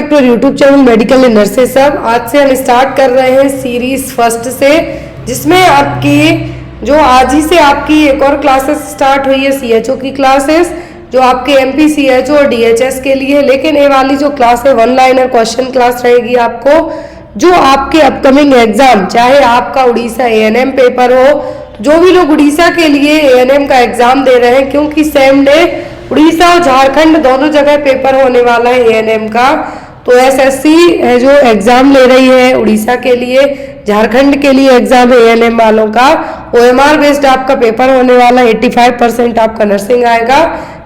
Back to YouTube channel medical in nurses सब। आज से हम स्टार्ट कर रहे हैं सीरीज फर्स्ट से, जिसमें आपकी जो आज ही से आपकी एक और क्लासेस स्टार्ट हुई है सीएचओ की क्लासेस, जो आपके एमपी सीएचओ और डीएचएस के लिए। लेकिन ये वाली जो क्लास है वन लाइनर क्वेश्चन क्लास रहेगी आपको, जो आपके अपकमिंग एग्जाम, चाहे आपका उड़ीसा एएनएम पेपर हो, जो भी लोग उड़ीसा के लिए एएनएम का एग्जाम दे रहे हैं, क्योंकि सेम डे उड़ीसा और झारखंड दोनों जगह पेपर होने वाला है एएनएम का। तो एसएससी है जो एग्जाम ले रही है उड़ीसा के लिए, झारखंड के लिए एग्जाम है एएनएम वालों का। ओएमआर बेस्ड आपका पेपर होने वाला, 85% आपका नर्सिंग आएगा,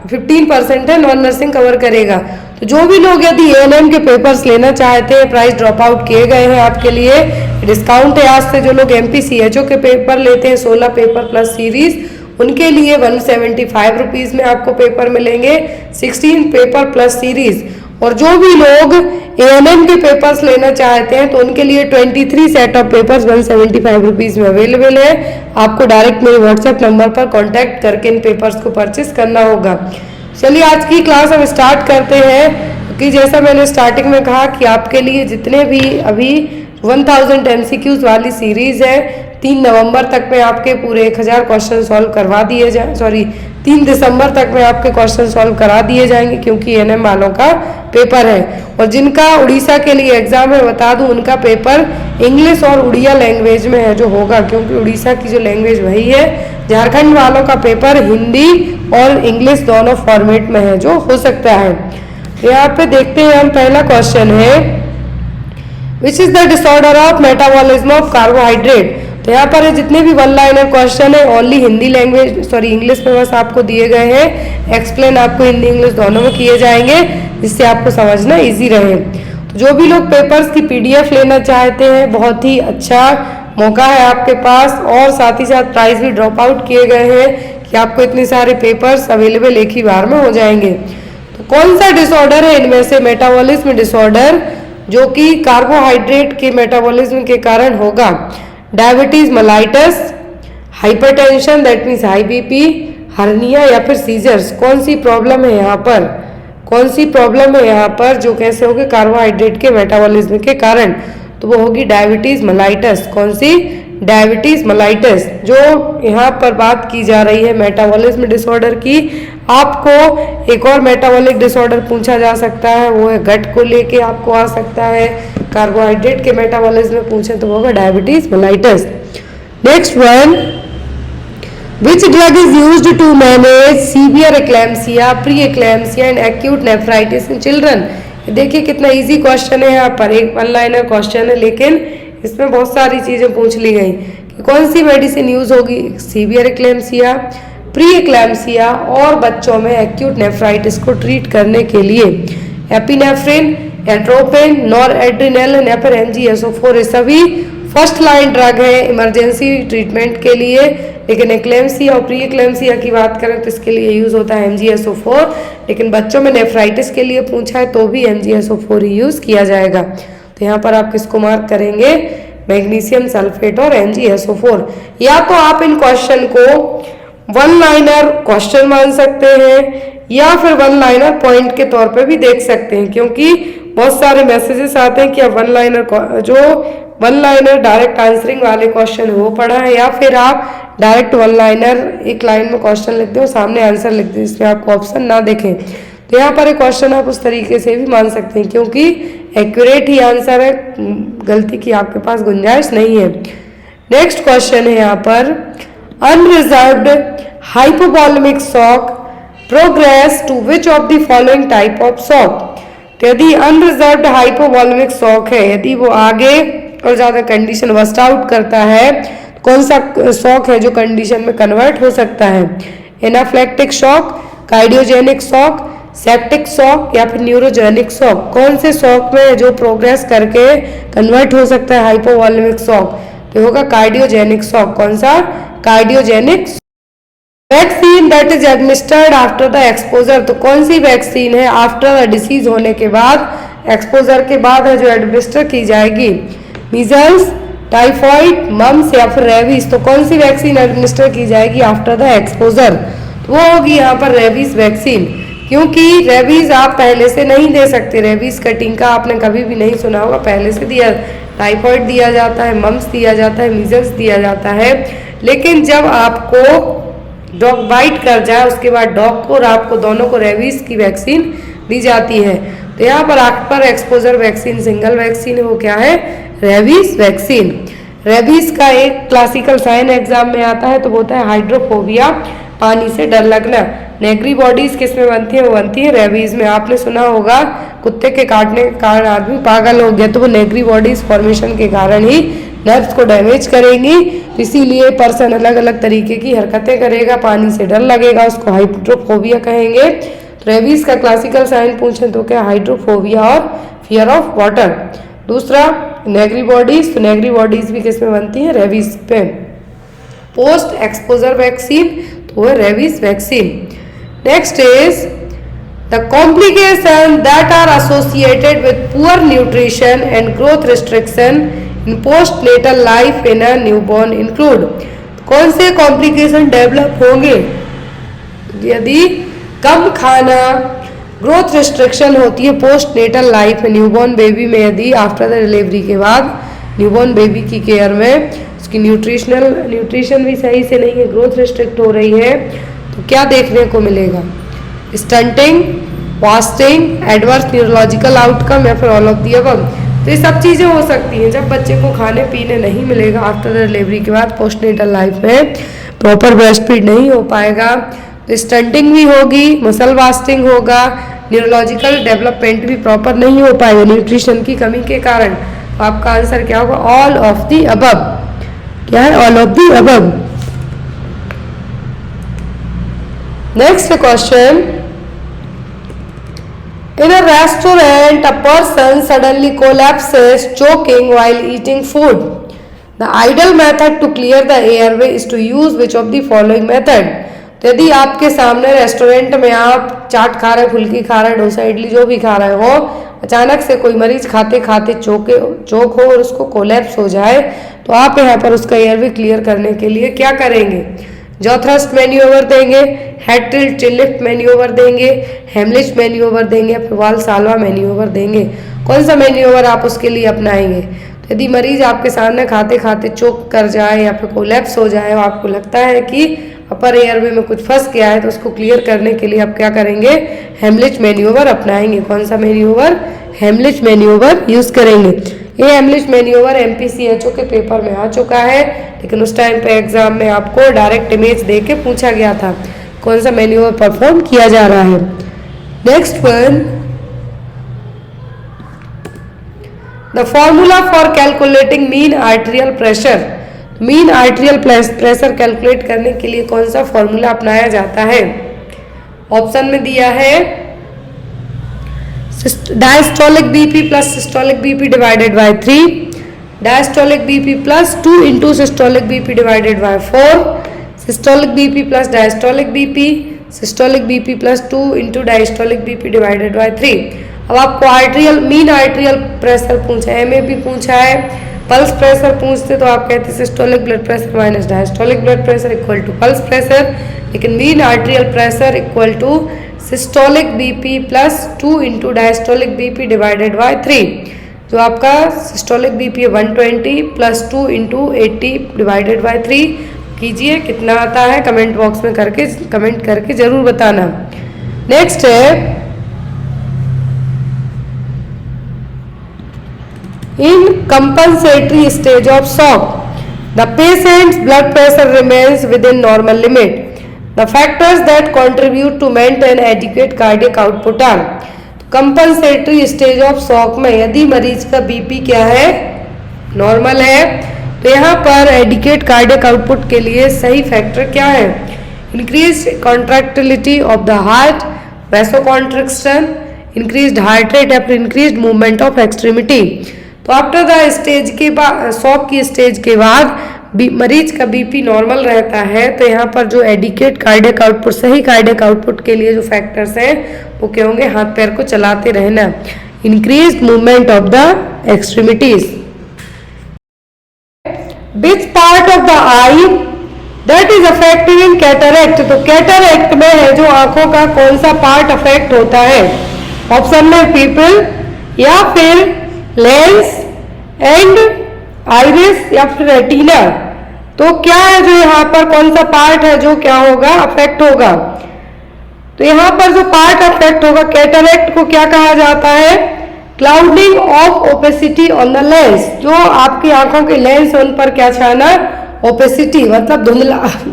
15% है नॉन नर्सिंग कवर करेगा। तो जो भी लोग यदि एएनएम के पेपर्स लेना चाहते हैं, प्राइस ड्रॉप आउट किए गए हैं आपके लिए, डिस्काउंट है आज से। जो लोग एमपी सीएचओ के पेपर लेते हैं 16 पेपर प्लस सीरीज, उनके लिए 175 रुपीज़ में आपको पेपर मिलेंगे, 16 पेपर प्लस सीरीज। और जो भी लोग एएनएम के पेपर्स लेना चाहते हैं तो उनके लिए 23 सेट ऑफ पेपर्स 175 रुपीज़ में अवेलेबल है। आपको डायरेक्ट मेरे व्हाट्सएप नंबर पर कांटेक्ट करके इन पेपर्स को परचेस करना होगा। चलिए आज की क्लास हम स्टार्ट करते हैं, कि जैसा मैंने स्टार्टिंग में कहा कि आपके लिए जितने भी अभी 1000 एमसीक्यूज वाली सीरीज है, 3 नवंबर तक में आपके पूरे 1000 क्वेश्चन सॉल्व करवा दिए जाए, 3 दिसंबर तक में आपके क्वेश्चन सॉल्व करा दिए जाएंगे, क्योंकि एएनएम वालों का पेपर है। और जिनका उड़ीसा के लिए एग्जाम है, बता दूं उनका पेपर इंग्लिश और उड़िया लैंग्वेज में है जो होगा, क्योंकि उड़ीसा की जो लैंग्वेज वही है। झारखंड वालों का पेपर हिंदी और इंग्लिश दोनों फॉर्मेट में है जो हो सकता है। यहाँ पे देखते हैं हम, पहला क्वेश्चन है which is the disorder of metabolism of carbohydrate. तो यहाँ पर जितने भी वन लाइनर क्वेश्चन है ओनली हिंदी लैंग्वेज इंग्लिश में बस आपको दिए गए हैं। एक्सप्लेन आपको हिंदी इंग्लिश दोनों में किए जाएंगे, जिससे आपको समझना इजी रहे। तो जो भी लोग पेपर्स की पीडीएफ लेना चाहते हैं, बहुत ही अच्छा मौका है आपके पास। और साथ ही साथ प्राइस भी ड्रॉप आउट किए गए हैं कि आपको इतने सारे पेपर्स अवेलेबल एक ही बार में हो जाएंगे। तो कौन सा डिसऑर्डर है इनमें से मेटाबॉलिज्म डिसऑर्डर, जो कि कार्बोहाइड्रेट के मेटाबॉलिज्म के कारण होगा? Diabetes mellitus, hypertension that means high BP, hernia या फिर सीजर्स। कौन सी प्रॉब्लम है यहाँ पर, कौन सी प्रॉब्लम है यहाँ पर जो कैसे होगी कार्बोहाइड्रेट के मेटाबॉलिज्म के कारण? तो वो होगी डायबिटीज मेलाइटस। कौन सी? Diabetes mellitus. जो यहाँ पर बात की जा रही है मेटाबॉलिज्म डिसऑर्डर की, आपको एक और मेटाबॉलिक डिसऑर्डर पूछा जा सकता है, वो है गट को लेके आपको आ सकता है। कार्बोहाइड्रेट के मेटाबॉलिज्म में पूछे तो वो होगा diabetes mellitus. Next one, which drug is used to manage severe eclampsia, pre eclampsia and acute nephritis in children. देखिए कितना इजी क्वेश्चन है, यहाँ पर एक वन लाइनर क्वेश्चन है, लेकिन इसमें बहुत सारी चीजें पूछ ली गई कि कौन सी मेडिसिन यूज होगी सीवियर एक्लैम्सिया, प्री एक्लैम्सिया और बच्चों में एक्यूट नेफ्राइटिस को ट्रीट करने के लिए। एपिनेफ्रिन, एट्रोपिन, नॉरएड्रेनालिन या फिर MgSO4, ये सभी फर्स्ट लाइन ड्रग है इमरजेंसी ट्रीटमेंट के लिए। लेकिन एक्लैम्सिया और प्री एक्लैम्सिया की बात करें तो इसके लिए यूज होता है MgSO4, लेकिन बच्चों में नेफ्राइटिस के लिए पूछा है तो भी MgSO4 ही यूज किया जाएगा। तो यहाँ पर आप किसको मार्क करेंगे? मैग्नीशियम सल्फेट और MgSO4। या तो आप इन क्वेश्चन को वन लाइनर क्वेश्चन मान सकते हैं, या फिर वन लाइनर पॉइंट के तौर पे भी देख सकते हैं, क्योंकि बहुत सारे मैसेजेस आते हैं कि आप वन लाइनर डायरेक्ट आंसरिंग वाले क्वेश्चन वो पढ़ा है, या फिर आप डायरेक्ट वन लाइनर एक लाइन में क्वेश्चन लिखते हो, सामने आंसर लिखते हैं, इसमें आपको ऑप्शन ना देखें। तो यहाँ पर एक क्वेश्चन आप उस तरीके से भी मान सकते हैं, क्योंकि एक्यूरेट ही आंसर है, गलती की आपके पास गुंजाइश नहीं है। नेक्स्ट क्वेश्चन है यहाँ पर, unreserved hypovolaemic shock progress to which of the following type of shock. तो यदि अनरिजर्व्ड हाइपोवॉल्यूमिक शॉक है, यदि वो आगे और ज्यादा कंडीशन वर्स्ट आउट करता है, तो कौन सा शॉक है जो कंडीशन में कन्वर्ट हो सकता है? Anaphylactic shock, cardiogenic shock, septic shock या फिर न्यूरोजेनिक शॉक। कौन से शॉक में जो प्रोग्रेस करके कन्वर्ट हो सकता है हाइपोवॉल्यूमिक शॉक? तो होगा कार्डियोजेनिक शॉक। कौन सा? Cardiogenic. Vaccine that is administered after the exposure. तो कौन सी वैक्सीन है आफ्टर द डिसीज होने के बाद, एक्सपोजर के बाद है जो एडमिनिस्टर की जाएगी? मीजल्स, टाइफॉइड, मम्स या फिर रेबीज। तो कौन सी वैक्सीन एडमिनिस्टर की जाएगी आफ्टर द एक्सपोजर? तो वो होगी यहाँ पर रेबीज वैक्सीन। क्योंकि रेबीज आप पहले से नहीं दे सकते। रेबीज का टीका आपने कभी भी नहीं सुना होगा, पहले से दिया, टाइफाइड दिया जाता है, मम्स दिया जाता है, मीजल्स दिया जाता है। लेकिन जब आपको डॉग बाइट कर जाए उसके बाद डॉग को और आपको दोनों को रेबीज की वैक्सीन दी जाती है। तो यहाँ पर after exposure vaccine single vaccine है, वो क्या है, रेबीज वैक्सीन। रेबीज का एक क्लासिकल साइन एग्जाम में आता है, तो वो होता है हाइड्रोफोबिया, पानी से डर लगना। नेगरी बॉडीज किस में बनती है, वो बनती है रेबीज में। आपने सुना होगा कुत्ते के काटने के कारण आदमी पागल हो गया, तो वो नेगरी बॉडीज फॉर्मेशन के कारण ही नर्व्स को डैमेज करेंगी। तो इसीलिए पर्सन अलग अलग तरीके की हरकतें करेगा, पानी से डर लगेगा, उसको हाइड्रोफोबिया कहेंगे। तो रेबीज का क्लासिकल साइन पूछें तो क्या, हाइड्रोफोबिया और फियर ऑफ वाटर। दूसरा नेगरी बॉडीज, तो नेगरी बॉडीज भी किस में बनती है, रेबीज पे। पोस्ट एक्सपोजर वैक्सीन, तो वो rabies vaccine. Next is the complication that are associated with poor nutrition and growth restriction in post natal life in a newborn include. कौन से कॉम्प्लिकेशन डेवलप होंगे यदि कम खाना, ग्रोथ रिस्ट्रिक्शन होती है पोस्ट नेटल लाइफ में, न्यूबॉर्न बेबी में, यदि आफ्टर द डिलीवरी के बाद न्यूबॉर्न बेबी की केयर में उसकी न्यूट्रिशन भी सही से नहीं है, ग्रोथ रिस्ट्रिक्ट हो रही है, तो क्या देखने को मिलेगा, stunting, fasting, adverse neurological outcome या फिर ऑल ऑफ दी अबव। तो ये सब चीज़ें हो सकती हैं जब बच्चे को खाने पीने नहीं मिलेगा आफ्टर द डिलीवरी के बाद, पोस्ट नेटल लाइफ में प्रॉपर ब्रेस्ट फीड नहीं हो पाएगा, तो स्टंटिंग भी होगी, मसल वास्टिंग होगा, न्यूरोलॉजिकल डेवलपमेंट भी प्रॉपर नहीं हो पाएगा न्यूट्रिशन की कमी के कारण। तो आपका आंसर क्या होगा, ऑल ऑफ दी अबव। क्या है, all of the above. Next question, in a restaurant a person suddenly collapses choking while eating food. The ideal method to clear the airway is to use which of the following method। तो यदि आपके सामने restaurant में आप चाट खा रहे, फुल्की खा रहे, डोसा इडली जो भी खा रहे हो, अचानक से कोई मरीज खाते खाते चोक हो और उसको कोलैप्स हो जाए, तो आप यहाँ पर उसका एयरवे क्लियर करने के लिए क्या करेंगे, जॉ थ्रस्ट मैन्यूवर देंगे, हेड टिल्ट चिन लिफ्ट मैन्यूवर देंगे, हेमलिच मैन्यूवर देंगे, फिर वाल्साल्वा मैन्यूवर देंगे। कौन सा मैन्यूवर आप उसके लिए अपनाएंगे। तो यदि मरीज आपके सामने खाते खाते चोक कर जाए या फिर कोलैप्स हो जाए और आपको लगता है कि अपर एयरवे में कुछ फंस गया है, तो उसको क्लियर करने के लिए आप क्या करेंगे, हेमलिच मैन्यूवर अपनाएंगे। कौन सा मैन्यूवर, हेमलिच मैन्यूवर यूज करेंगे। ये हेमलिच मैन्यूवर MPCHO के पेपर में आ चुका है, लेकिन उस टाइम पे एग्जाम में आपको डायरेक्ट इमेज दे के पूछा गया था कौन सा मैन्यूवर परफॉर्म किया जा रहा है। Next one, the formula for calculating mean arterial pressure. Mean arterial pressure calculate करने के लिए कौन सा फॉर्मूला अपनाया जाता है। ऑप्शन में दिया है diastolic BP plus systolic BP divided by 3, diastolic BP plus 2 into systolic BP divided bye 4, systolic BP plus diastolic BP, systolic BP plus 2 into diastolic BP divided by 3। अब आपको आर्टेरियल मीन आर्टेरियल प्रेशर पूछा है, MAP पूछा है, pulse pressure पूछते तो आप कहते systolic blood pressure minus diastolic blood pressure equal to pulse pressure, लेकिन mean arterial pressure equal to systolic BP plus 2 into diastolic BP divided by 3। जो आपका सिस्टोलिक BP है 120 प्लस 2 इंटू 80 डिवाइडेड बाय 3। कीजिए कितना आता है, कमेंट बॉक्स में comment करके जरूर बताना। नेक्स्ट है, in compensatory stage of shock the patient's blood pressure remains within normal limit. The factors that contribute to maintain adequate cardiac output are। compensatory stage of shock में यदि मरीज का BP क्या है, नॉर्मल है, तो यहाँ पर एडिक्वेट कार्डियक आउटपुट के लिए सही फैक्टर क्या है, increase contractility of the heart, vasoconstriction, increased heart rate या फिर इंक्रीज्ड मूवमेंट ऑफ एक्सट्रीमिटी। तो आफ्टर द स्टेज के बाद, शॉक की स्टेज के बाद मरीज का BP नॉर्मल रहता है, तो यहाँ पर जो एडिक्वेट कार्डियक आउटपुट, सही कार्डियक आउटपुट के लिए जो फैक्टर्स हैं वो क्या होंगे, हाथ पैर को चलाते रहना, increased movement of the extremities. Which part of the eye that is affected in cataract. तो कैटरेक्ट में है जो आंखों का कौन सा पार्ट अफेक्ट होता है? ऑप्शन में पीपल या फिर लेंस एंड आइरिस या फिर रेटिना। तो क्या है जो यहाँ पर कौन सा पार्ट है जो क्या होगा अफेक्ट होगा? तो यहाँ पर जो पार्ट अफेक्ट होगा कैटरेक्ट को क्या कहा जाता है? Clouding of opacity on the lens. जो आपकी आंखों के लेंस उन पर क्या छाना? ओपेसिटी, मतलब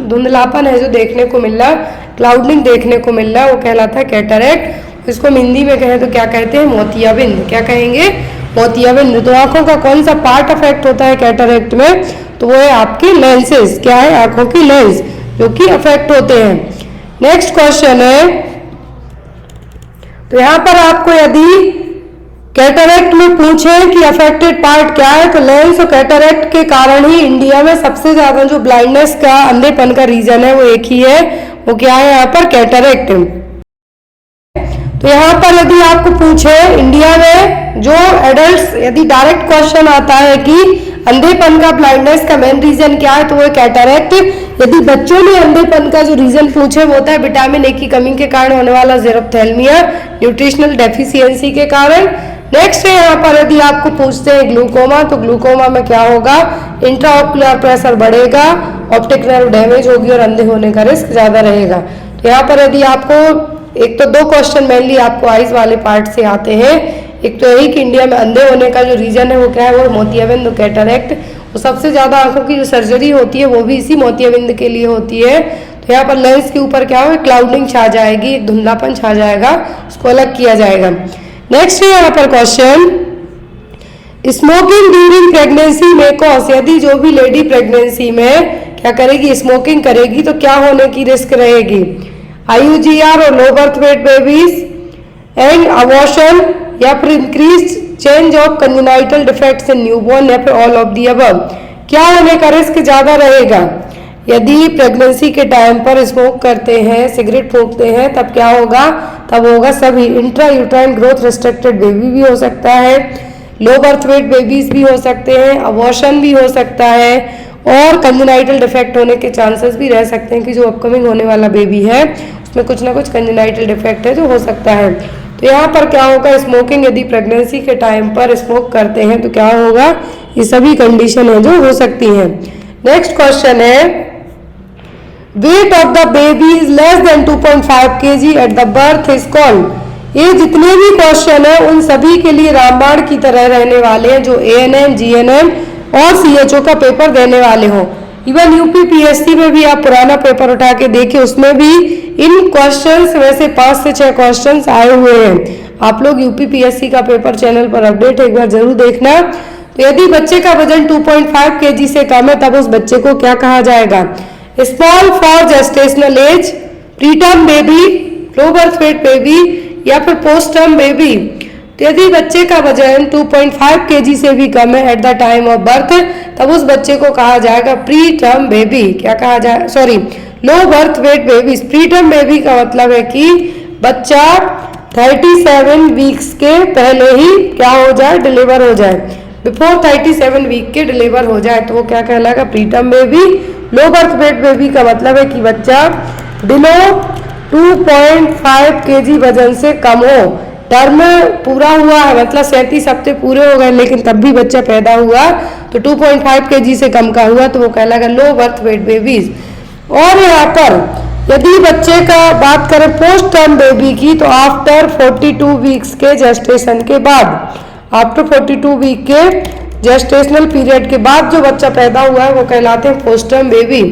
धुंधलापन है जो देखने को मिल रहा, क्लाउडिंग देखने को मिल रहा, वो कहलाता है कैटरेक्ट। इसको हिंदी में कहें तो क्या कहते हैं? मोतियाबिंद। क्या कहेंगे? मोतियाबिंद। तो आंखों का कौन सा पार्ट अफेक्ट होता है कैटरेक्ट में? तो वो है आपके लेंसेज। क्या है? आंखों की लेंस जो कि अफेक्ट होते हैं। नेक्स्ट क्वेश्चन है, तो यहां पर आपको यदि कैटरेक्ट में पूछे कि अफेक्टेड पार्ट क्या है, तो लेंस और कैटरेक्ट के कारण ही इंडिया में सबसे ज्यादा जो ब्लाइंडनेस का, अंधेपन का रीजन है वो एक ही है, वो क्या है यहाँ पर? कैटरेक्ट। तो यहाँ पर यदि आपको पूछे इंडिया में जो एडल्ट्स, यदि डायरेक्ट क्वेश्चन आता है कि अंधेपन का, ब्लाइंडनेस का मेन रीजन क्या है, तो वो कैटरेक्ट। यदि बच्चों में अंधेपन का जो रीजन पूछे वो होता है विटामिन ए की कमी के कारण होने वाला जेरोप्थेल्मिया, न्यूट्रिशनल डेफिशिएंसी के कारण। नेक्स्ट है यहाँ पर यदि आपको पूछते हैं ग्लूकोमा, तो ग्लूकोमा में क्या होगा? इंट्राऑक्यूलर प्रेशर बढ़ेगा, ऑप्टिक नर्व डैमेज होगी और अंधे होने का रिस्क ज्यादा रहेगा। तो यहाँ पर यदि आपको एक तो दो क्वेश्चन मेनली आपको आइज वाले पार्ट से आते हैं। एक तो यही कि इंडिया में अंधे होने का जो रीजन है वो क्या है? वो मोतियाबिंद, कैटरेक्ट। वो सबसे ज्यादा आंखों की जो सर्जरी होती है वो भी इसी मोतियाबिंद के लिए होती है। तो यहाँ पर लेंस के ऊपर क्या होगा? क्लाउडिंग छा जाएगी, धुंधलापन छा जाएगा, उसको अलग किया जाएगा। नेक्स्ट है यहाँ पर क्वेश्चन, स्मोकिंग ड्यूरिंग प्रेगनेंसी में कॉज। यदि जो भी लेडी प्रेगनेंसी में क्या करेगी? स्मोकिंग करेगी तो क्या होने की रिस्क रहेगी? IUGR और low birth weight babies and abortion, या फिर increase change of congenital defects in newborn, या फिर ऑल ऑफ दी अबव। क्या होने का रिस्क ज्यादा रहेगा? यदि प्रेगनेंसी के टाइम पर स्मोक करते हैं, सिगरेट फूंकते हैं, तब क्या होगा? तब होगा सभी intra uterine growth restricted baby भी हो सकता है, लो बर्थ वेट बेबीज भी हो सकते हैं, अबॉर्शन भी हो सकता है, और कंजेनाइटल डिफेक्ट होने के चांसेस भी रह सकते हैं कि जो अपकमिंग होने वाला बेबी है उसमें कुछ ना कुछ कंजेनाइटल डिफेक्ट है जो हो सकता है। तो यहाँ पर क्या होगा? स्मोकिंग, यदि प्रेगनेंसी के टाइम पर स्मोक करते हैं तो क्या होगा? ये सभी कंडीशन है जो हो सकती हैं। नेक्स्ट क्वेश्चन है, weight of the baby is less than 2.5 kg at the birth is called. ये जितने भी क्वेश्चन है उन सभी के लिए रामबाण की तरह रहने वाले हैं, जो ANM, GNM और CHO का पेपर देने वाले हो। इवन UPPSC में भी आप पुराना पेपर उठा के देखिए, उसमें भी इन क्वेश्चंस में से 5 से 6 क्वेश्चंस आए हुए हैं। आप लोग UPPSC का पेपर चैनल पर अपडेट एक बार जरूर देखना। तो यदि बच्चे का वजन 2.5 kg से कम है तब उस बच्चे को क्या कहा जाएगा? Small for gestational as, preterm baby, low birth weight baby, या फिर पोस्ट टर्म बेबी। तो यदि बच्चे का वजन 2.5 kg से भी कम है at the time of birth, तब उस बच्चे को कहा जाएगा प्री टर्म बेबी। क्या कहा जाए? Sorry, low birth weight baby. Pre term baby का मतलब है कि बच्चा 37 वीक्स के पहले ही क्या हो जाए? डिलीवर हो जाए, बिफोर 37 वीक के डिलीवर हो जाए, तो वो क्या कहलाएगा? Pre term baby. Low birth weight baby का मतलब है कि बच्चा बिलो 2.5 kg वजन से कम हो। टर्म पूरा हुआ है, मतलब 37 हफ्ते पूरे हो गए लेकिन तब भी बच्चा पैदा हुआ तो 2.5 kg से कम का हुआ तो वो कहलाएगा लो बर्थ वेट बेबीज। और यहाँ पर यदि बच्चे का बात करें पोस्ट टर्म बेबी की, तो आफ्टर 42 वीक्स के जेस्टेशन के बाद, आफ्टर 42 वीक के जेस्टेशनल पीरियड के बाद जो बच्चा पैदा हुआ है वो कहलाते हैं post term baby.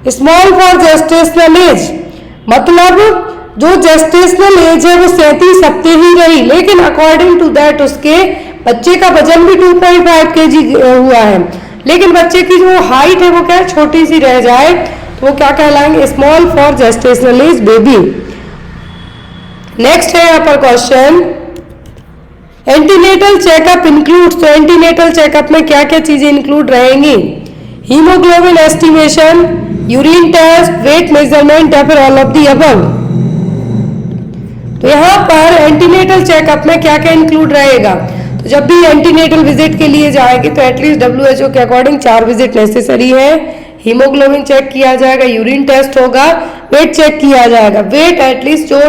Small for gestational as, मतलब जो जेस्टेशनल एज है वो 37 हफ्ते ही रही, लेकिन अकॉर्डिंग टू दैट उसके बच्चे का वजन भी 2.5 kg हुआ है, लेकिन बच्चे की जो हाइट है वो क्या छोटी सी रह जाए, तो वो क्या कहलाएंगे? Small for gestational age baby. Next है यहाँ पर क्वेश्चन, एंटीनेटल चेकअप इंक्लूड। तो एंटीनेटल चेकअप में क्या क्या चीजें इंक्लूड रहेंगी? Haemoglobin estimation, urine test, weight measurement, या फिर ऑल ऑफ दी अबव। तो यहाँ पर एंटीनेटल चेकअप में क्या क्या इंक्लूड रहेगा? तो जब भी एंटीनेटल विजिट के लिए जाएंगे तो एटलीस्ट WHO के अकॉर्डिंग 4 विजिट नेसेसरी है। हीमोग्लोबिन चेक किया जाएगा, यूरिन टेस्ट होगा, वेट चेक किया जाएगा। वेट एटलीस्ट जो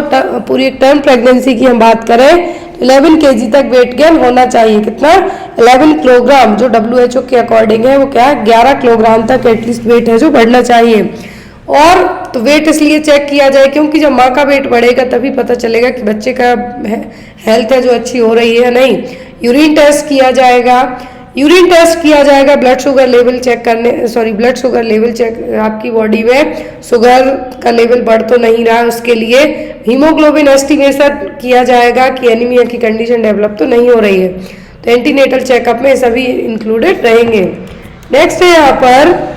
पूरी टर्म प्रेगनेंसी की हम बात करें तो 11 kg तक वेट गेन होना चाहिए। कितना? 11 किलोग्राम, जो WHO के अकॉर्डिंग है वो क्या है, 11 किलोग्राम तक एटलीस्ट वेट है जो बढ़ना चाहिए। और तो वेट इसलिए चेक किया जाए क्योंकि जब माँ का वेट बढ़ेगा तभी पता चलेगा कि बच्चे का हेल्थ है जो अच्छी हो रही है नहीं। यूरिन टेस्ट किया जाएगा, यूरिन टेस्ट किया जाएगा, ब्लड शुगर लेवल चेक करने, ब्लड शुगर लेवल चेक, आपकी बॉडी में शुगर का लेवल बढ़ तो नहीं रहा है उसके लिए। हीमोग्लोबिन एस्टिमेशन किया जाएगा कि एनीमिया की कंडीशन डेवलप तो नहीं हो रही है। तो एंटीनेटल चेकअप में सभी इंक्लूडेड रहेंगे। नेक्स्ट है यहाँ पर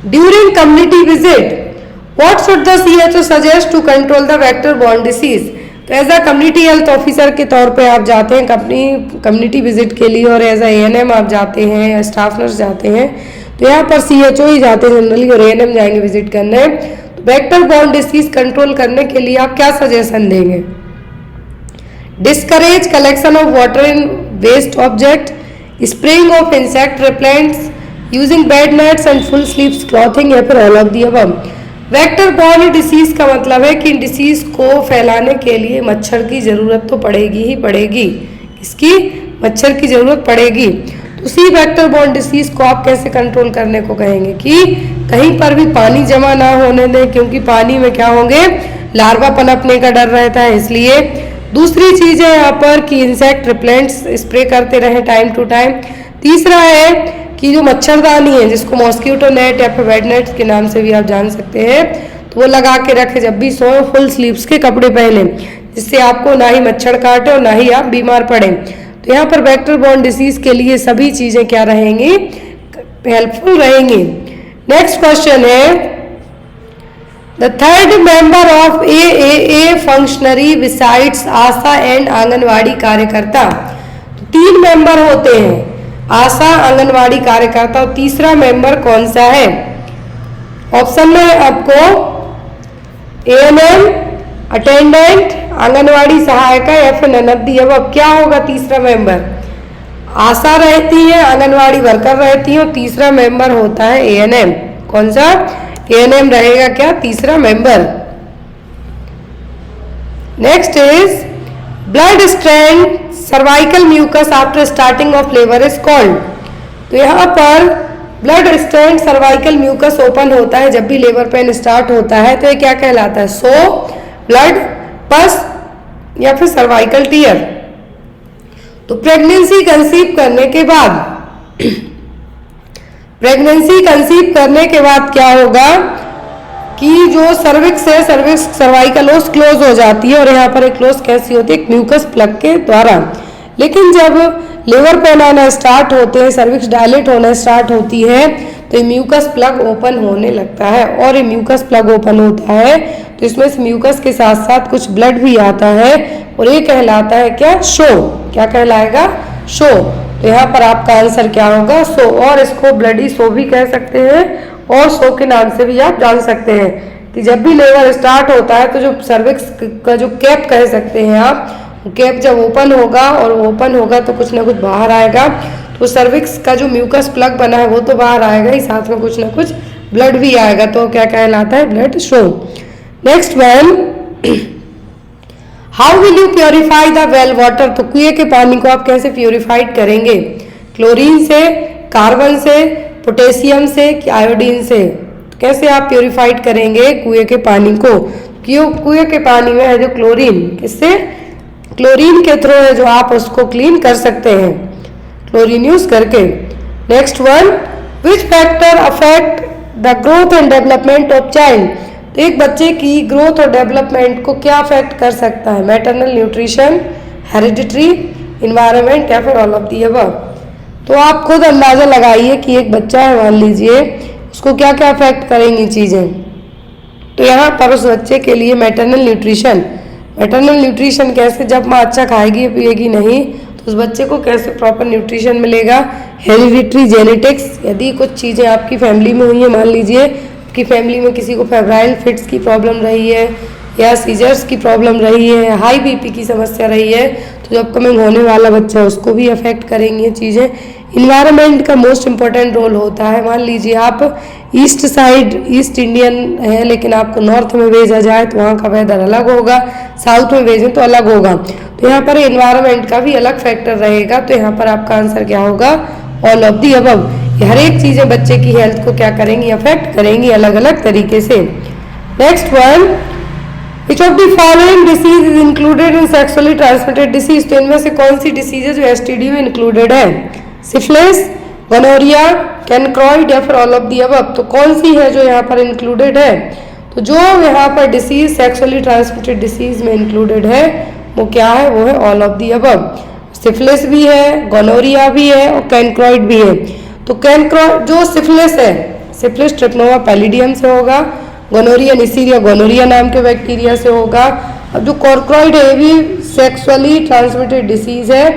during community visit what should the CHO suggest to control the vector borne disease. तो as a community health officer के तौर पे आप जाते हैं कम्युनिटी विजिट के लिए, और एज अ ANM आप जाते हैं या स्टाफ नर्स जाते हैं, तो यहाँ पर CHO ही जाते हैं जनरली और ANM जाएंगे विजिट करने। तो वेक्टर बॉर्न डिसीज कंट्रोल करने के लिए आप क्या सजेशन देंगे? Discourage collection of water in waste object, spraying of insect repellents, using bed nets and full sleeves clothing, या फिर all of the above. Vector borne disease का मतलब है कि इन डिसीज को फैलाने के लिए मच्छर की जरूरत तो पड़ेगी ही पड़ेगी। इसकी मच्छर की जरूरत पड़ेगी। तो उसी वेक्टर बॉर्न डिसीज को आप कैसे कंट्रोल करने को कहेंगे कि कहीं पर भी पानी जमा ना होने दें, क्योंकि पानी में क्या होंगे, लार्वा पनपने का डर रहता है, इसलिए। दूसरी चीज है यहाँ पर कि इंसेक्ट रिपेलेंट्स स्प्रे करते रहें टाइम टू टाइम। तीसरा है कि जो मच्छरदानी है जिसको मॉस्किटो नेट या फिर बेड नेट के नाम से भी आप जान सकते हैं, तो वो लगा के रखें जब भी सोए, फुल स्लीव्स के कपड़े पहने, जिससे आपको ना ही मच्छर काटे और ना ही आप बीमार पड़े। तो यहाँ पर वेक्टर बॉर्न डिसीज के लिए सभी चीजें क्या रहेंगी, हेल्पफुल रहेंगी। नेक्स्ट क्वेश्चन है the third member of AAA functionary besides Asha and anganwadi कार्यकर्ता। तो 3 मेंबर होते हैं, आशा, आंगनवाड़ी कार्यकर्ता, और तीसरा मेंबर कौन सा है? ऑप्शन में आपको ANM, अटेंडेंट, आंगनवाड़ी सहायिका या फिर ननदी। अब क्या होगा तीसरा मेंबर? आशा रहती है, आंगनवाड़ी वर्कर रहती है, और तीसरा मेंबर होता है ANM। कौन सा? ANM रहेगा क्या तीसरा member. Next is blood stained cervical mucus after starting of labour is called. तो यहाँ पर blood stained cervical mucus open होता है जब भी लेबर पेन स्टार्ट होता है, तो ये क्या कहलाता है? सो, ब्लड, पस या फिर सर्वाइकल टीयर। तो प्रेगनेंसी कंसीव करने के बाद क्या होगा कि जो सर्विक्स है, सर्वाइकल ओस क्लोज हो जाती है, और यहाँ पर एक क्लोज कैसी होती है? एक म्यूकस प्लग के द्वारा। लेकिन जब लेबर पेन आना स्टार्ट होते हैं, सर्विक्स डायलेट होना स्टार्ट होती है, तो ये म्यूकस प्लग ओपन होने लगता है, और ये म्यूकस प्लग ओपन होता है तो इसमें से म्यूकस के साथ साथ कुछ ब्लड भी आता है, और ये कहलाता है क्या? शो। क्या कहलाएगा? शो। तो यहाँ पर आपका आंसर क्या होगा? शो। और इसको ब्लडी शो भी कह सकते हैं, और शो के नाम से भी आप जान सकते हैं कि जब भी लेबर स्टार्ट होता है तो जो सर्विक्स का जो कैप कह सकते हैं आप, कैप जब ओपन होगा, और ओपन होगा तो कुछ ना कुछ बाहर आएगा, तो सर्विक्स का जो म्यूकस प्लग बना है वो तो बाहर आएगा ही, साथ में कुछ ना कुछ ब्लड भी आएगा, तो क्या कहलाता है? Blood show. Next one, how will you purify the well water. तो कुएं के पानी को आप कैसे प्योरीफाइड करेंगे? क्लोरीन से, कार्बन से, पोटेशियम से कि आयोडीन से? तो कैसे आप प्योरीफाइड करेंगे कुएं के पानी को? कुएं के पानी में है जो क्लोरीन, किससे? क्लोरीन के थ्रू है जो आप उसको क्लीन कर सकते हैं क्लोरीन यूज करके। Next one, which factor affect the growth and development of child. तो एक बच्चे की ग्रोथ और डेवलपमेंट को क्या अफेक्ट कर सकता है? मैटरनल न्यूट्रिशन, हेरिडिटरी, इन्वायरमेंट या फिर ऑल ऑफ दी अबव। तो आप खुद अंदाजा लगाइए कि एक बच्चा है, मान लीजिए, उसको क्या क्या अफेक्ट करेंगी चीज़ें। तो यहाँ पर उस बच्चे के लिए मैटरनल न्यूट्रिशन कैसे, जब माँ अच्छा खाएगी पिएगी नहीं तो उस बच्चे को कैसे प्रॉपर न्यूट्रिशन मिलेगा? हेरिडिटरी, जेनेटिक्स, यदि कुछ चीज़ें आपकी फैमिली में हुई है, मान लीजिए कि फैमिली में किसी को फेब्राइल फिट्स की प्रॉब्लम रही है या सीजर्स की प्रॉब्लम रही है, हाई BP की समस्या रही है, तो जो अपकमिंग होने वाला बच्चा है उसको भी अफेक्ट करेंगी ये चीज़ें। इन्वायरमेंट का मोस्ट इम्पोर्टेंट रोल होता है। मान लीजिए आप ईस्ट साइड ईस्ट इंडियन है, लेकिन आपको नॉर्थ में भेजा जाए तो वहाँ का वेदर अलग होगा, साउथ में भेजें तो अलग होगा। तो यहाँ पर इन्वायरमेंट का भी अलग फैक्टर रहेगा। तो यहाँ पर आपका आंसर क्या होगा? All of the above. हर एक चीज़ें बच्चे की हेल्थ को क्या करेंगी? अफेक्ट करेंगी अलग अलग तरीके से। Next one, which of the following disease is included in sexually transmitted disease? तो इनमें से कौन सी डिसीज है जो एसटीडी में इंक्लूडेड है? सिफिलिस, गोनोरिया, कैनक्रॉइड या फिर ऑल ऑफ दी अबव? तो कौन सी है जो यहाँ पर इंक्लूडेड है? तो जो यहाँ पर डिसीज सेक्सुअली ट्रांसमिटेड डिसीज में इंक्लूडेड है वो क्या है? वो है all of the above. Syphilis भी है, गोनोरिया भी है और कैनक्रॉइड भी है। तो कैनक्रॉइड जो सिफिलिस है, सिफिलिस ट्रिपनोवा पैलिडियम से होगा, गोनोरिया निसीरिया गोनोरिया नाम के बैक्टीरिया से होगा। अब जो कॉर्क्रॉइड है ये भी सेक्सुअली ट्रांसमिटेड डिसीज है,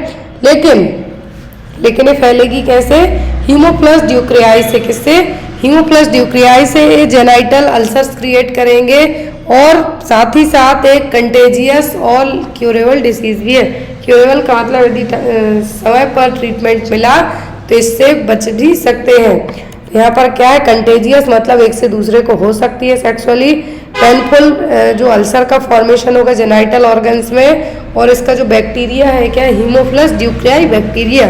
लेकिन ये फैलेगी कैसे? हीमोप्लस ड्यूक्रियाई से। किससे? हीमोप्लस ड्यूक्रियाई से। ये जेनाइटल अल्सर्स क्रिएट करेंगे और साथ ही साथ एक कंटेजियस और क्यूरेबल डिसीज भी है। क्यूरेबल का मतलब यदि समय पर ट्रीटमेंट मिला तो इससे बच भी सकते हैं। यहाँ पर क्या है? कंटेजियस मतलब एक से दूसरे को हो सकती है सेक्सुअली। पेनफुल जो अल्सर का फॉर्मेशन होगा जेनाइटल ऑर्गन्स में, और इसका जो बैक्टीरिया है क्या है? हीमोप्लस ड्यूक्रियाई बैक्टीरिया।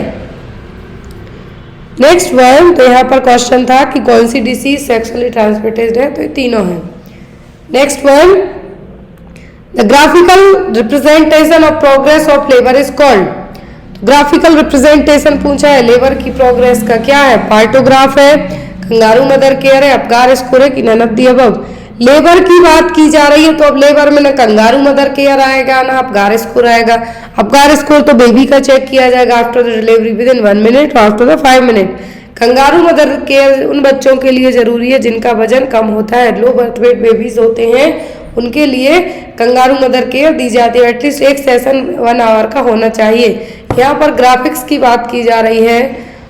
नेक्स्ट वन, तो यहाँ पर क्वेश्चन था कि कौन सी डिसीज सेक्सुअली ट्रांसमिटेड है? तो ये तीनों हैं। Next one, the graphical representation of progress of labour is called. Graphical representation पूछा है लेबर की प्रोग्रेस का, क्या है? पार्टोग्राफ है, कंगारू मदर केयर है, अपगार स्कोर है कि none of the above? Labour की बात की जा रही है तो अब लेबर में ना कंगारू मदर केयर आएगा ना अपगार स्कोर आएगा। अपगार स्कोर तो बेबी का चेक किया जाएगा after the delivery within 1 minute और after the 5 minute. Kangaroo mother care उन बच्चों के लिए जरूरी है जिनका वजन कम होता है, लो बर्थ वेट बेबीज होते हैं, उनके लिए कंगारू मदर केयर दी जाती है। एटलीस्ट एक सेशन 1 आवर का होना चाहिए। यहाँ पर ग्राफिक्स की बात की जा रही है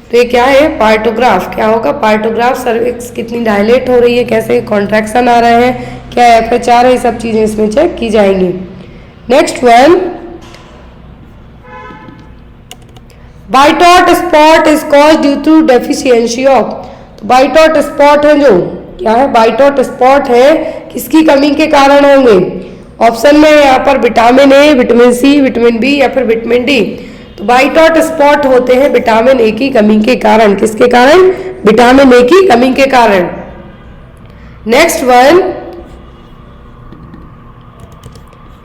तो ये क्या है? पार्टोग्राफ। क्या होगा? पार्टोग्राफ। सर्विक्स कितनी डायलेट हो रही है, कैसे कॉन्ट्रैक्शन आ रहे हैं, क्या FHR है, ये सब चीजें इसमें चेक की जाएंगी। Next one, Bitot spot is caused due to deficiency of. तो वाइट हॉट स्पॉट है जो क्या है? वाइट हॉट स्पॉट है किसकी कमी के कारण होंगे? ऑप्शन में यहाँ पर vitamin A, vitamin C, vitamin B या फिर विटामिन डी। तो वाइट हॉट स्पॉट होते हैं विटामिन ए की कमी के कारण। किसके कारण? विटामिन ए की कमी के कारण। Next one,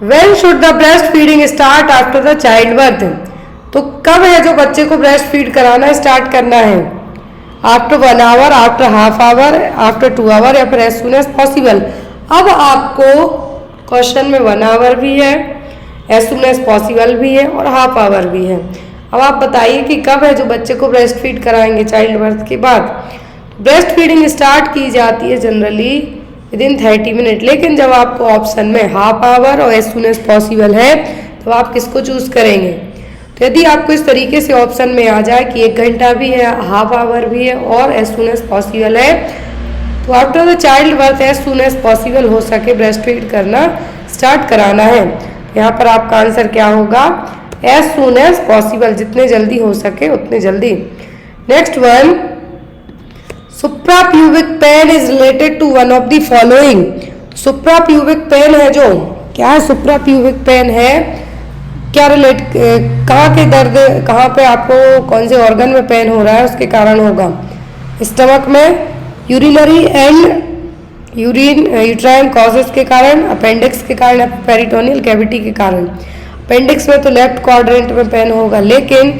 when should the breast feeding start after the child birth? तो कब है जो बच्चे को ब्रेस्ट फीड कराना स्टार्ट करना है? After 1 hour, after half hour, after 2 hour या फिर एज सून एज पॉसिबल। अब आपको क्वेश्चन में 1 आवर भी है, एज सून एज पॉसिबल भी है और हाफ आवर भी है। अब आप बताइए कि कब है जो बच्चे को ब्रेस्ट फीड कराएंगे चाइल्ड बर्थ के बाद? ब्रेस्ट फीडिंग स्टार्ट की जाती है जनरली विद इन 30 मिनट, लेकिन जब आपको ऑप्शन में हाफ आवर और एज सून एज पॉसिबल है तो आप किसको चूज करेंगे? तो यदि आपको इस तरीके से ऑप्शन में आ जाए कि 1 घंटा भी है, हाफ आवर भी है और एज सून एज पॉसिबल है, तो after the child birth as soon as possible हो सके ब्रेस्ट फीड करना स्टार्ट कराना है। यहाँ पर आपका आंसर क्या होगा? एज सून एज पॉसिबल, जितने जल्दी हो सके उतने जल्दी। Next one, suprapubic pain is related to one of the following. Suprapubic pain है जो क्या है? सुप्राप्यूबिक पेन है क्या रिलेट, कहाँ के दर्द, कहाँ पे आपको कौन से ऑर्गन में पेन हो रहा है उसके कारण होगा? स्टमक में, यूरिनरी एंड यूट्राइन कॉजेस के कारण, अपेंडिक्स के कारण, पेरिटोनियल कैविटी के कारण। अपेंडिक्स में तो लेफ्ट क्वाड्रेंट में पेन होगा, लेकिन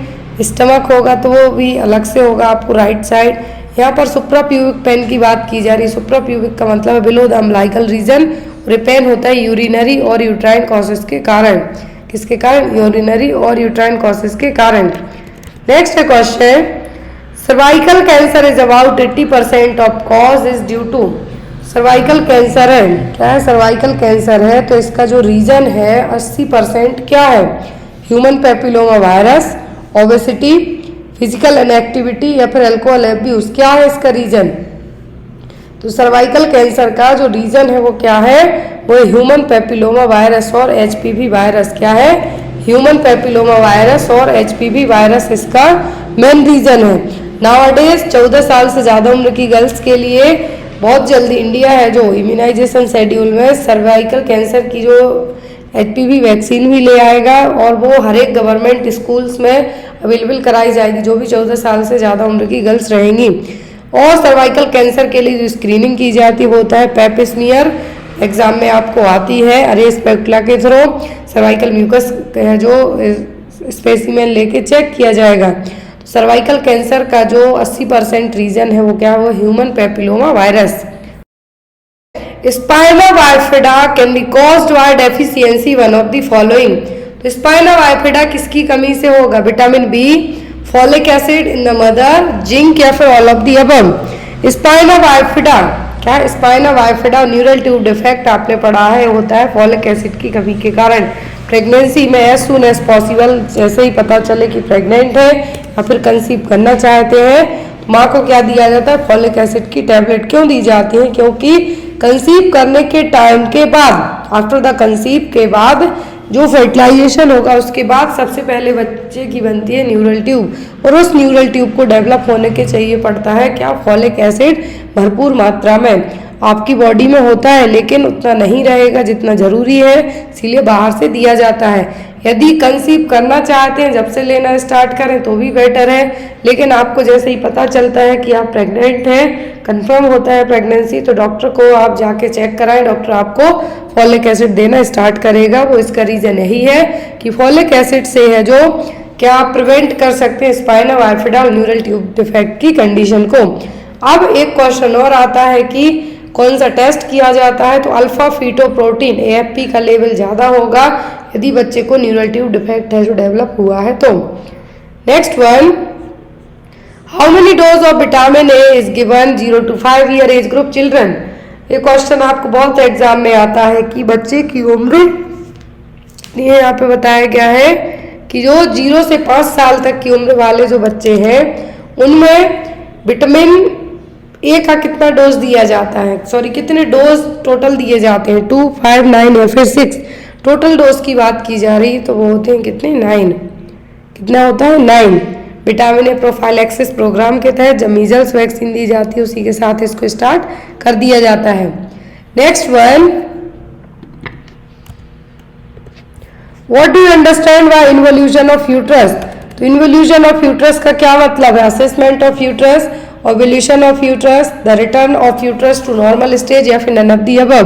स्टमक होगा तो वो भी अलग से होगा आपको राइट साइड। यहाँ पर सुप्राप्यूबिक पेन की बात की जा रही है। सुप्राप्यूबिक का मतलब है बिलो द अम्बिलिकल रीजन, और पेन होता है यूरिनरी और यूट्राइन कॉजेस के कारण। किसके कारण? यूरिनरी और यूट्राइन कॉजेस के कारण। नेक्स्ट है question, cervical cancer is about 80% of cause is due to. Cervical cancer है क्या है? सर्वाइकल कैंसर है तो इसका जो रीजन है 80% क्या है? Human papilloma virus, obesity, physical inactivity या फिर अल्कोहल एब्यूज। क्या है इसका रीजन? तो सर्वाइकल कैंसर का जो रीजन है वो क्या है? वो ह्यूमन पेपिलोमा वायरस और HPV वायरस। क्या है? ह्यूमन पैपिलोमा वायरस और HPV वायरस इसका मेन रीजन है। नाउअडेज 14 साल से ज़्यादा उम्र की गर्ल्स के लिए बहुत जल्दी इंडिया है जो इम्यूनाइजेशन शेड्यूल में सर्वाइकल कैंसर की जो HPV वैक्सीन भी ले आएगा और वो हर एक गवर्नमेंट स्कूल्स में अवेलेबल कराई जाएगी जो भी 14 साल से ज़्यादा उम्र की गर्ल्स रहेंगी। और सर्वाइकल कैंसर के लिए जो स्क्रीनिंग की जाती है वो होता है पेप स्मीयर, एग्जाम में आपको आती है अरे स्पेक्युला के थ्रू सर्वाइकल म्यूकस जो स्पेसिमेन लेके चेक किया जाएगा। सर्वाइकल कैंसर का जो 80% रीजन है वो क्या है, वो human papilloma virus. Spina bifida can be caused by deficiency one of the following. तो स्पाइना बाइफिडा किसकी कमी से होगा? Vitamin B, folic acid in the mother, zinc या फिर all of the above. Spina bifida क्या? Spina bifida neural tube defect आपने पढ़ा है होता है फॉलिक एसिड की कमी के कारण। प्रेगनेंसी में एज सून एज पॉसिबल, जैसे ही पता चले कि प्रेग्नेंट है या फिर कंसीव करना चाहते हैं, माँ को क्या दिया जाता है? फॉलिक एसिड की टैबलेट। क्यों दी जाती है? क्योंकि कंसीव करने के टाइम के बाद, आफ्टर द कंसीव के बाद जो फर्टिलाइजेशन होगा उसके बाद सबसे पहले बच्चे की बनती है न्यूरल ट्यूब, और उस न्यूरल ट्यूब को डेवलप होने के चाहिए पड़ता है क्या? फॉलिक एसिड भरपूर मात्रा में। आपकी बॉडी में होता है लेकिन उतना नहीं रहेगा जितना जरूरी है, इसीलिए बाहर से दिया जाता है। यदि कंसीव करना चाहते हैं जब से लेना स्टार्ट करें तो भी बेटर है, लेकिन आपको जैसे ही पता चलता है कि आप प्रेग्नेंट हैं, कंफर्म होता है प्रेगनेंसी, तो डॉक्टर को आप जाके चेक कराएं। डॉक्टर आपको फॉलिक एसिड देना स्टार्ट करेगा। वो इसका रीज़न यही है कि फॉलिक एसिड से है जो क्या आप प्रिवेंट कर सकते हैं स्पाइना बाइफिडा और न्यूरल ट्यूब डिफेक्ट की कंडीशन को। अब एक क्वेश्चन और आता है कि कौन सा टेस्ट किया जाता है? तो अल्फा फीटोप्रोटीन AFP का लेवल ज़्यादा होगा यदि बच्चे को न्यूरल ट्यूब डिफेक्ट है जो डेवलप हुआ है तो। Next one, how many dose of vitamin A is given 0 to 5 year age group children. ये क्वेश्चन आपको बहुत एग्जाम में आता है कि बच्चे की उम्र, ये यहाँ पे बताया गया है कि जो 0 से 5 साल तक की उम्र वाले जो बच्चे हैं उनमें विटामिन ए का कितना डोज दिया जाता है, सॉरी कितने डोज टोटल दिए जाते हैं? 2, 5, 9 या फिर 6। टोटल डोज की बात की जा रही है तो वो होते हैं कितने? 9। कितना होता है? 9। विटामिन ए प्रोफाइलैक्सिस प्रोग्राम के तहत जब मीजल्स वैक्सीन दी जाती है उसी के साथ इसको स्टार्ट कर दिया जाता है। Next one, what do you understand by involution of uterus. तो इन्वोल्यूशन ऑफ यूट्रस का क्या मतलब है? Assessment of uterus, ovulation of uterus, the return of uterus to normal stage या फिर नन ऑफ द अबव।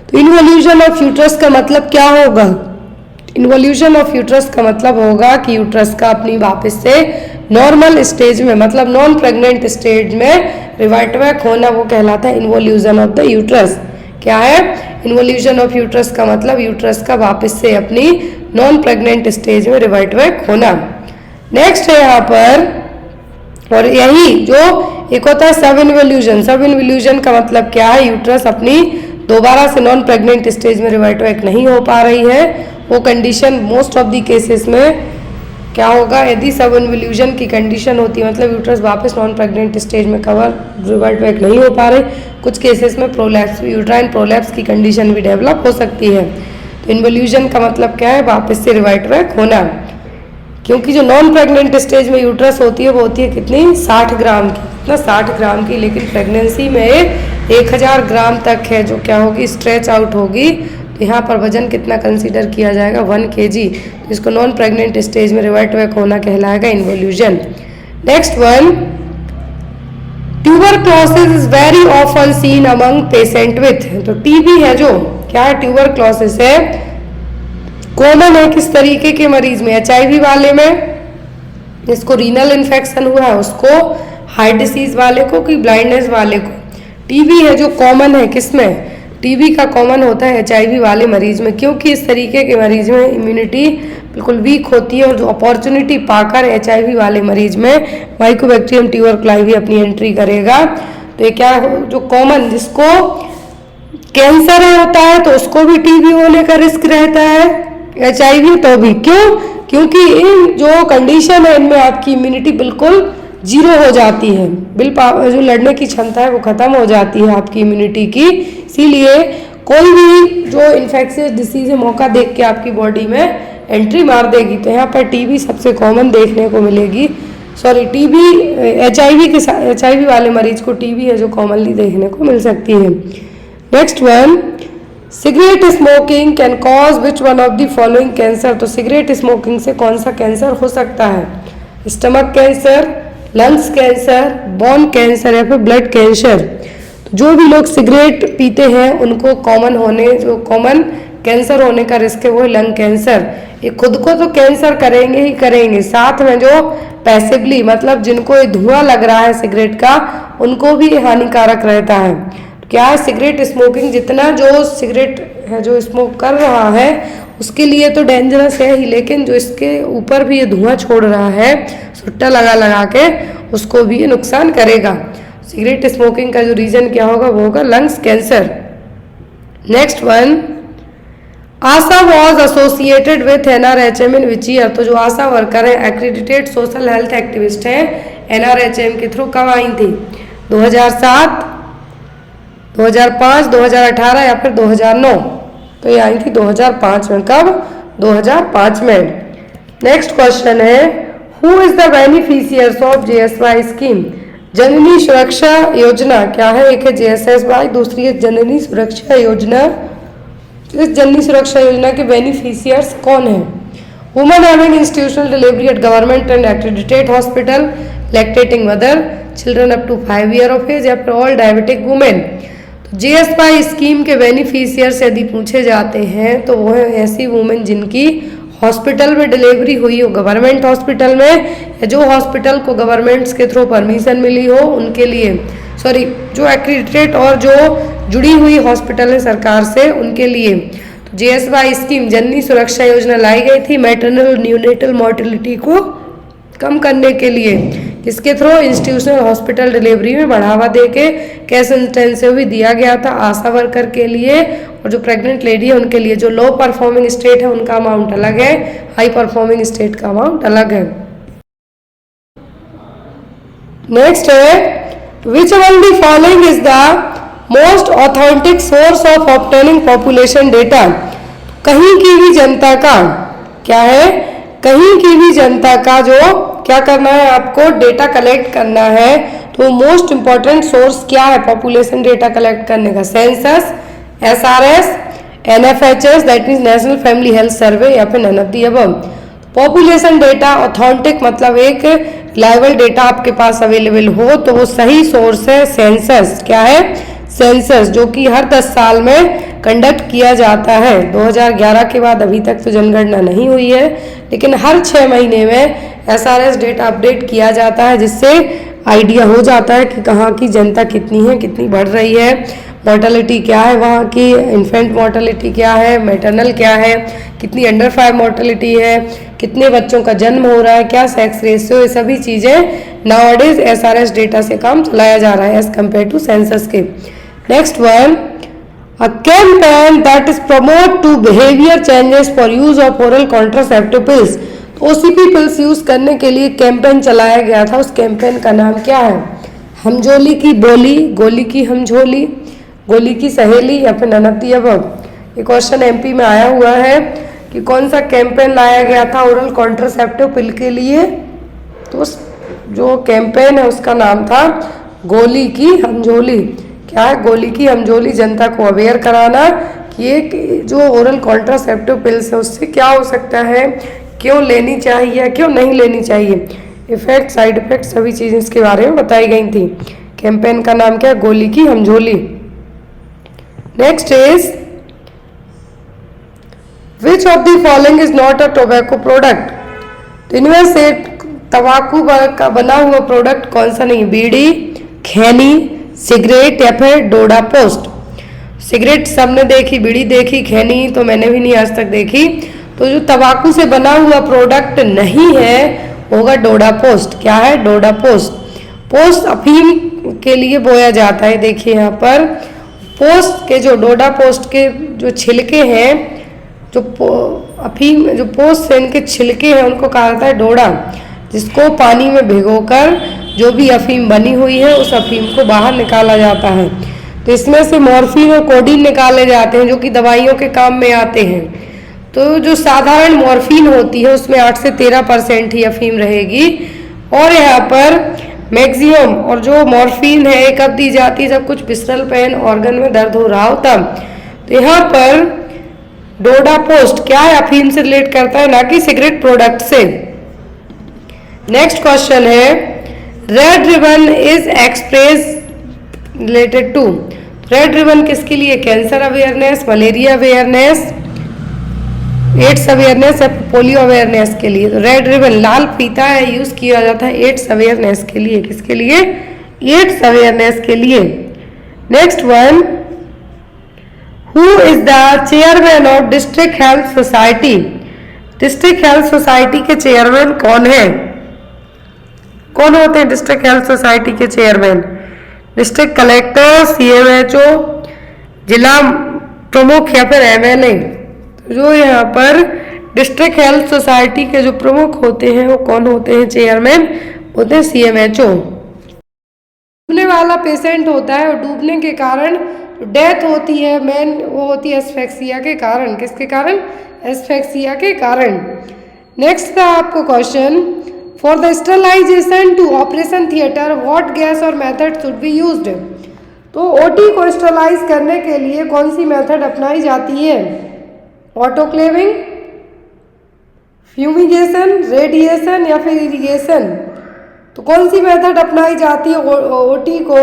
तो इन्वोल्यूशन ऑफ यूट्रस का मतलब क्या होगा? इन्वोल्यूशन ऑफ यूट्रस का मतलब होगा कि यूट्रस का अपनी वापस से नॉर्मल स्टेज में, मतलब नॉन प्रेग्नेंट स्टेज में रिवर्ट बैक होना, वो कहलाता है इन्वोल्यूशन ऑफ द यूट्रस। क्या है इन्वोल्यूशन ऑफ यूट्रस का मतलब? यूट्रस का वापस से अपनी नॉन प्रेग्नेंट स्टेज में रिवर्ट बैक होना। नेक्स्ट है यहाँ पर, और यही जो एक होता है सब इन्वोल्यूशन। सब इन्वोल्यूशन का मतलब क्या है? यूट्रस अपनी दोबारा से नॉन प्रेग्नेंट स्टेज में रिवर्ट बैक नहीं हो पा रही है, वो condition most of the cases में क्या होगा? यदि सब इन्वोल्यूशन की कंडीशन होती है मतलब यूट्रस वापस नॉन प्रेग्नेंट स्टेज में कवर रिवर्ट बैक नहीं हो पा रहे, कुछ केसेस में प्रोलैप्स, यूट्राइन प्रोलैप्स की कंडीशन भी डेवलप हो सकती है। तो इन्वोल्यूशन का मतलब क्या है? वापस से रिवर्ट बैक होना। क्योंकि जो नॉन प्रेग्नेंट स्टेज में यूट्रस होती है वो होती है कितनी? 60 ग्राम की। कितना? 60 ग्राम की। लेकिन प्रेगनेंसी में 1000 ग्राम तक है जो क्या होगी? स्ट्रेच आउट होगी। तो यहाँ पर वजन कितना कंसीडर किया जाएगा? 1 kg। तो इसको नॉन प्रेग्नेंट स्टेज में रिवर्ट बैक होना कहलाएगा involution. Next one, tuberculosis is very often seen among patient with. तो टीबी है जो क्या है? ट्यूबरक्लोसिस है, कॉमन है किस तरीके के मरीज में? HIV वाले में, जिसको रीनल इन्फेक्शन हुआ है उसको, हार्ट डिसीज वाले को, कि ब्लाइंडनेस वाले को। टीबी है जो कॉमन है किसमें? टीबी का कॉमन होता है HIV वाले मरीज में, क्योंकि इस तरीके के मरीज में इम्यूनिटी बिल्कुल वीक होती है और जो अपॉर्चुनिटी पाकर HIV वाले मरीज में माइकोबैक्टीरियम ट्यूबरक्लाई भी अपनी एंट्री करेगा। तो ये क्या जो कॉमन, जिसको कैंसर होता है तो उसको भी टीबी होने का रिस्क रहता है, HIV तो भी। क्यों? क्योंकि इन जो कंडीशन है इनमें आपकी इम्यूनिटी बिल्कुल 0 हो जाती है, जो लड़ने की क्षमता है वो खत्म हो जाती है आपकी इम्यूनिटी की। इसीलिए कोई भी जो इन्फेक्शियस डिसीज है मौका देख के आपकी बॉडी में एंट्री मार देगी। तो यहाँ पर टीबी सबसे कॉमन देखने को मिलेगी, सॉरी टीबी HIV वाले मरीज को टीबी है जो कॉमनली देखने को मिल सकती है। Next one, cigarette smoking can cause which one of the following cancer. तो सिगरेट स्मोकिंग से कौन सा कैंसर हो सकता है? Stomach cancer, lungs cancer, bone cancer या फिर ब्लड कैंसर। तो जो भी लोग सिगरेट पीते हैं उनको कॉमन कैंसर होने का रिस्क है वो है लंग कैंसर। ये खुद को तो कैंसर करेंगे ही करेंगे, साथ में जो पैसिवली मतलब जिनको ये धुआं लग रहा है सिगरेट का उनको भी हानिकारक रहता है। क्या है, सिगरेट स्मोकिंग जितना जो सिगरेट है जो स्मोक कर रहा है उसके लिए तो डेंजरस है ही, लेकिन जो इसके ऊपर भी ये धुआं छोड़ रहा है सुट्टा लगा के उसको भी ये नुकसान करेगा। सिगरेट स्मोकिंग का जो रीजन क्या होगा वो होगा lungs cancer. Next one, Asha was associated with NRHM in which year. तो जो आशा वर्कर है एक्रेडिटेड सोशल हेल्थ एक्टिविस्ट है NRHM के थ्रू कब आई थी? 2007, 2005, 2018 या फिर 2009। तो ये आई थी 2005 में। कब? 2005 में। नेक्स्ट क्वेश्चन है, who is the beneficiaries of JSY scheme. Janani Suraksha Yojana क्या है? एक है JSSY, दूसरी है जननी सुरक्षा योजना। इस जननी सुरक्षा योजना के बेनिफिशियर्स कौन है? Woman having institutional delivery at government and accredited hospital, lactating mother, children up to 5 year of age या फिर ऑल डायबिटिक वुमेन। तो JSY स्कीम के बेनिफिशियर्स यदि पूछे जाते हैं तो वो है ऐसी वुमेन जिनकी हॉस्पिटल में डिलीवरी हुई हो, गवर्नमेंट हॉस्पिटल में, या जो हॉस्पिटल को गवर्नमेंट्स के थ्रू परमिशन मिली हो उनके लिए, सॉरी जो एक्रेडिटेड और जो जुड़ी हुई हॉस्पिटल है सरकार से उनके लिए। तो JSY स्कीम जननी सुरक्षा योजना लाई गई थी मैटरनल न्यूनेटल मॉर्टेलिटी को कम करने के लिए। किसके थ्रू? इंस्टीट्यूशनल हॉस्पिटल डिलीवरी में बढ़ावा देके कैश इंटेंसिव भी दिया गया था आशा वर्कर के लिए, और जो प्रेग्नेंट लेडी है उनके लिए। जो लो परफॉर्मिंग स्टेट है उनका अमाउंट अलग है, हाई परफॉर्मिंग स्टेट का अमाउंट अलग है। नेक्स्ट है, which among the following is the most authentic source of obtaining population data. कहीं की भी जनता का क्या है? कहीं की भी जनता का जो क्या करना है आपको डेटा कलेक्ट करना है, तो मोस्ट इंपॉर्टेंट सोर्स क्या है पॉपुलेशन डेटा कलेक्ट करने का? Census, SRS, NFHS that means national family health survey या फिर none of the above. Population data authentic मतलब एक रिलायबल डेटा आपके पास अवेलेबल हो तो वो सही सोर्स है सेंसस। क्या है? सेंसस, जो कि हर 10 साल में कंडक्ट किया जाता है। 2011 के बाद अभी तक तो जनगणना नहीं हुई है, लेकिन हर 6 महीने में SRS डेटा अपडेट किया जाता है जिससे आइडिया हो जाता है कि कहाँ की जनता कितनी है, कितनी बढ़ रही है, मोर्टेलिटी क्या है वहाँ की, इन्फेंट मोर्टेलिटी क्या है, मैटरनल क्या है, कितनी अंडर 5 मोर्टेलिटी है, कितने बच्चों का जन्म हो रहा है, क्या सेक्स रेशियो, ये सभी चीज़ें नाउअडेज SRS डेटा से काम चलाया जा रहा है एज कम्पेयर टू सेंसस के। Next one, a campaign that is promote to behavior changes for use of oral contraceptive pills। तो OCP पिल्स यूज करने के लिए कैंपेन चलाया गया था, उस कैंपेन का नाम क्या है? हमजोली की बोली, गोली की हमझोली, गोली की सहेली या फिर नन ऑफ द अबव। ये क्वेश्चन MP में आया हुआ है कि कौन सा कैंपेन लाया गया था ओरल कॉन्ट्रासेप्टिव पिल के लिए। तो जो कैंपेन है उसका नाम था गोली की हमझोली। क्या है? गोली की हमझोली, जनता को अवेयर कराना कि ये जो ओरल कॉन्ट्रासेप्टिव पिल्स है उससे क्या हो सकता है, क्यों लेनी चाहिए, क्यों नहीं लेनी चाहिए, इफेक्ट, साइड इफेक्ट, सभी चीज़ें इसके बारे में बताई गई थी। कैंपेन का नाम क्या है? गोली की हमझोली। Next is, which of the following is not a tobacco product. तो इनमें से तंबाकू का बना हुआ प्रोडक्ट कौन सा नहीं? बीड़ी, खैनी, सिगरेट या फिर डोडा पोस्ट। सिगरेट सबने देखी, बीड़ी देखी, खैनी तो मैंने भी नहीं आज तक देखी। तो जो तंबाकू से बना हुआ प्रोडक्ट नहीं है होगा डोडा पोस्ट। क्या है? डोडा पोस्ट। पोस्ट अफीम के लिए बोया जाता है। देखिए यहाँ पर पोस्ट के जो डोडा पोस्ट के जो छिलके हैं, जो अफीम जो पोस्ट से इनके छिलके हैं उनको कहा जाता है डोडा, जिसको पानी में भिगोकर जो भी अफीम बनी हुई है उस अफीम को बाहर निकाला जाता है। तो इसमें से मॉर्फिन और कोडीन निकाले जाते हैं जो कि दवाइयों के काम में आते हैं। तो जो साधारण मॉर्फिन होती है उसमें 8 से 13% ही अफीम रहेगी। और यहाँ पर मैक्सिमम और जो मॉर्फिन है कब दी जाती है, जब कुछ विसरल पेन ऑर्गन में दर्द हो रहा हो तब। तो यहाँ पर डोडा पोस्ट क्या है, अफीम से रिलेट करता है, ना कि सिगरेट प्रोडक्ट से। नेक्स्ट क्वेश्चन है red ribbon is express related to. Red ribbon किसके लिए, cancer awareness, malaria awareness, AIDS awareness या पोलियो अवेयरनेस के लिए। तो रेड रिबन लाल फीता है, यूज किया जाता है एड्स अवेयरनेस के लिए। किसके लिए, एड्स अवेयरनेस के लिए। Next one, who is the chairman of district health society. District health society के चेयरमैन कौन है, कौन होते हैं डिस्ट्रिक्ट हेल्थ सोसाइटी के चेयरमैन। डिस्ट्रिक्ट कलेक्टर, CMHO, जिला प्रमुख या फिर MLA। जो यहाँ पर डिस्ट्रिक्ट हेल्थ सोसाइटी के जो प्रमुख होते हैं वो कौन होते हैं, चेयरमैन होते हैं CMHO। डूबने वाला पेशेंट होता है और डूबने के कारण डेथ होती है मेन, वो होती है एस्फेक्सिया के कारण। किसके कारण, एस्फेक्सिया के कारण। नेक्स्ट था आपको question, for the sterilisation to operation theatre what gas और मेथड शुड बी यूज्ड। तो OT को स्टरलाइज करने के लिए कौन सी मेथड अपनाई जाती है, ऑटोक्लेविंग, फ्यूमिगेशन, रेडिएशन या फिर इरिगेशन। तो कौन सी मेथड अपनाई जाती है OT को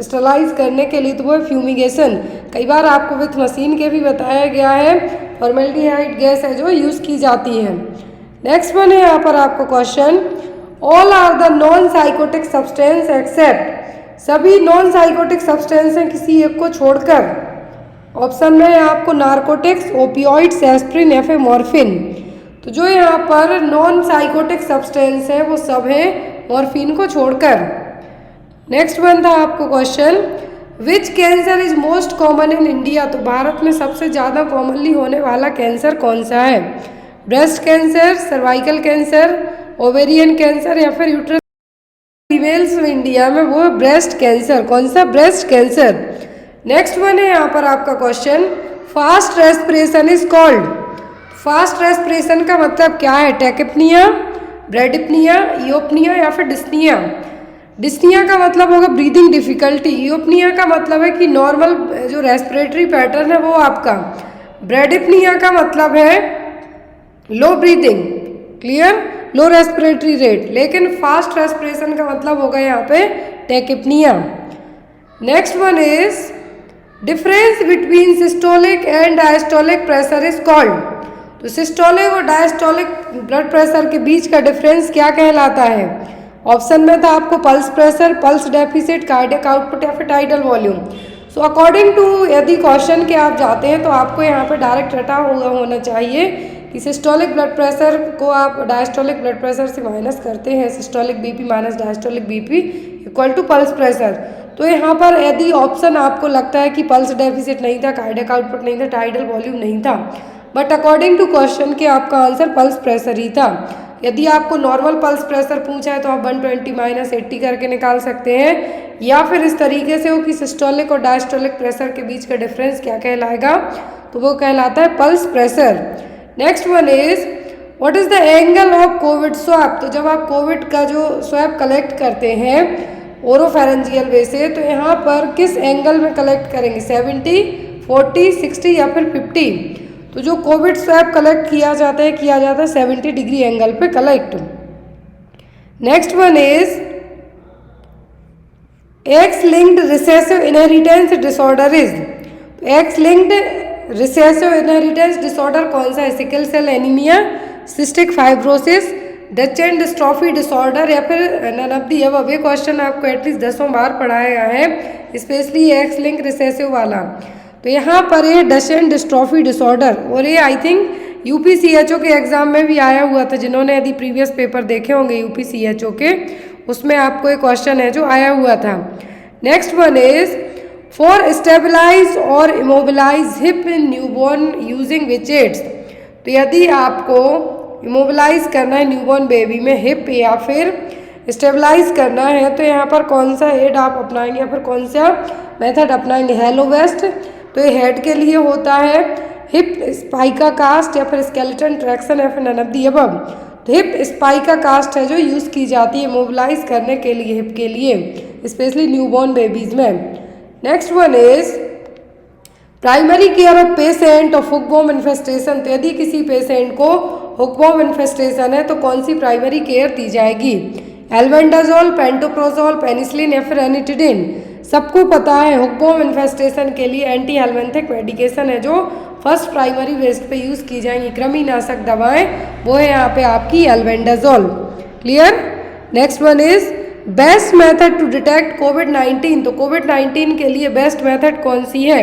स्टरलाइज करने के लिए, तो वो है फ्यूमिगेशन। कई बार आपको विथ मशीन के भी बताया गया है, फॉर्मेल्डिहाइड गैस है जो यूज़ की जाती है। नेक्स्ट वन है यहाँ पर आपको question, all are the non psychotic substance except. सभी नॉन साइकोटिक सब्सटेंस हैं किसी एक को छोड़कर। ऑप्शन में है आपको नार्कोटिक्स, ओपियोइड्स, एस्प्रिन या फिर मॉर्फिन। तो जो यहाँ पर नॉन साइकोटिक सब्सटेंस है वो सब हैं मॉर्फिन को छोड़कर। नेक्स्ट वन था आपको question, which cancer is most common in India. तो भारत में सबसे ज़्यादा कॉमनली होने वाला कैंसर कौन सा है, breast cancer, cervical cancer, ovarian cancer या फिर यूट्रस। फीमेल्स में इंडिया में वो है ब्रेस्ट कैंसर। कौन सा, ब्रेस्ट कैंसर। नेक्स्ट वन है यहाँ पर आपका question, fast respiration is called. Fast respiration का मतलब क्या है, टेकिपनिया, ब्रेडिपनिया, इयोपनिया या फिर डिस्निया। डिस्निया का मतलब होगा ब्रीदिंग डिफिकल्टी, इयोपनिया का मतलब है कि नॉर्मल जो रेस्पिरेटरी पैटर्न है वो आपका, ब्रेडिपनिया का मतलब है लो ब्रीदिंग, क्लियर, लो रेस्पिरेटरी रेट। लेकिन फास्ट रेस्पिरेशन का मतलब होगा यहाँ पे tachypnoea. Next one is difference between systolic and diastolic pressure is called. तो सिस्टोलिक और डायस्टोलिक ब्लड प्रेशर के बीच का डिफरेंस क्या कहलाता है। ऑप्शन में था आपको pulse pressure, pulse deficit, cardiac output या फिर tidal volume. So according to यदि क्वेश्चन के आप जाते हैं तो आपको यहाँ पे डायरेक्ट रटा हुआ होना चाहिए कि सिस्टोलिक ब्लड प्रेशर को आप डायस्टोलिक ब्लड प्रेशर से माइनस करते हैं, systolic BP minus diastolic BP equal to pulse pressure. तो यहाँ पर यदि ऑप्शन आपको लगता है कि पल्स डेफिसिट नहीं था, कार्डियक आउटपुट नहीं था, टाइडल वॉल्यूम नहीं था, बट अकॉर्डिंग टू क्वेश्चन के आपका आंसर पल्स प्रेशर ही था। यदि आपको नॉर्मल पल्स प्रेशर पूछा है तो आप 120 माइनस 80 करके निकाल सकते हैं, या फिर इस तरीके से हो कि सिस्टोलिक और डायस्टोलिक प्रेशर के बीच का डिफरेंस क्या कहलाएगा, तो वो कहलाता है pulse pressure. Next one is what is the angle of Covid swab. तो जब आप कोविड का जो स्वैब कलेक्ट करते हैं ओरोफेरेंजियल वे से, तो यहाँ पर किस एंगल में कलेक्ट करेंगे, 70, 40, 60 या फिर 50। तो जो कोविड स्वैब कलेक्ट किया जाता है 70 डिग्री एंगल पे collect. Next one is X linked recessive inheritance disorder is. X linked recessive inheritance disorder कौन सा है, sickle cell anaemia, cystic fibrosis, Duchenne dystrophy disorder या फिर नन ऑफ द अबव। ये क्वेश्चन आपको एटलीस्ट 10 बार पढ़ाया गया है, स्पेशली एक्स लिंक रिसेसिव वाला। तो यहाँ पर ये डचेन डिस्ट्रॉफी डिसऑर्डर, और ये आई थिंक UPCHO के एग्जाम में भी आया हुआ था। जिन्होंने यदि प्रीवियस पेपर देखे होंगे UPCHO के, उसमें आपको एक क्वेश्चन है जो आया हुआ था। Next one is for stabilise और immobilise hip in newborn using which aids. तो यदि आपको इमोबिलाइज करना है न्यूबॉर्न बेबी में हिप या फिर स्टेबलाइज करना है, तो यहाँ पर कौन सा एड आप अपनाएंगे या फिर कौन सा मेथड अपनाएंगे, हेलो वेस्ट। तो ये हेड के लिए होता है, हिप स्पाइका कास्ट या फिर स्केलेटन ट्रैक्शन या फिर नन ऑफ द अबव। तो हिप स्पाइका कास्ट है जो यूज़ की जाती है मोबिलाइज करने के लिए, हिप के लिए, स्पेशली न्यूबॉर्न बेबीज़ में। Next one is primary care of patient of hookworm infestation. तो यदि किसी पेशेंट को हुकवॉर्म इन्फेस्टेशन है तो कौन सी प्राइमरी केयर दी जाएगी? एल्बेंडाजोल, पेंटोप्रोजोल, पेनिसिलिन या फिर एनिटिडिन। सबको पता है हुकवॉर्म इन्फेस्टेशन के लिए एंटी हेलमिंथिक मेडिकेशन है जो फर्स्ट प्राइमरी बेस पे यूज़ की जाएंगी, कृमिनाशक दवाएं, वो है यहाँ पे आपकी albendazole. Clear? Next one is best method to detect कोविड-19। तो कोविड-19 के लिए बेस्ट मेथड कौन सी है?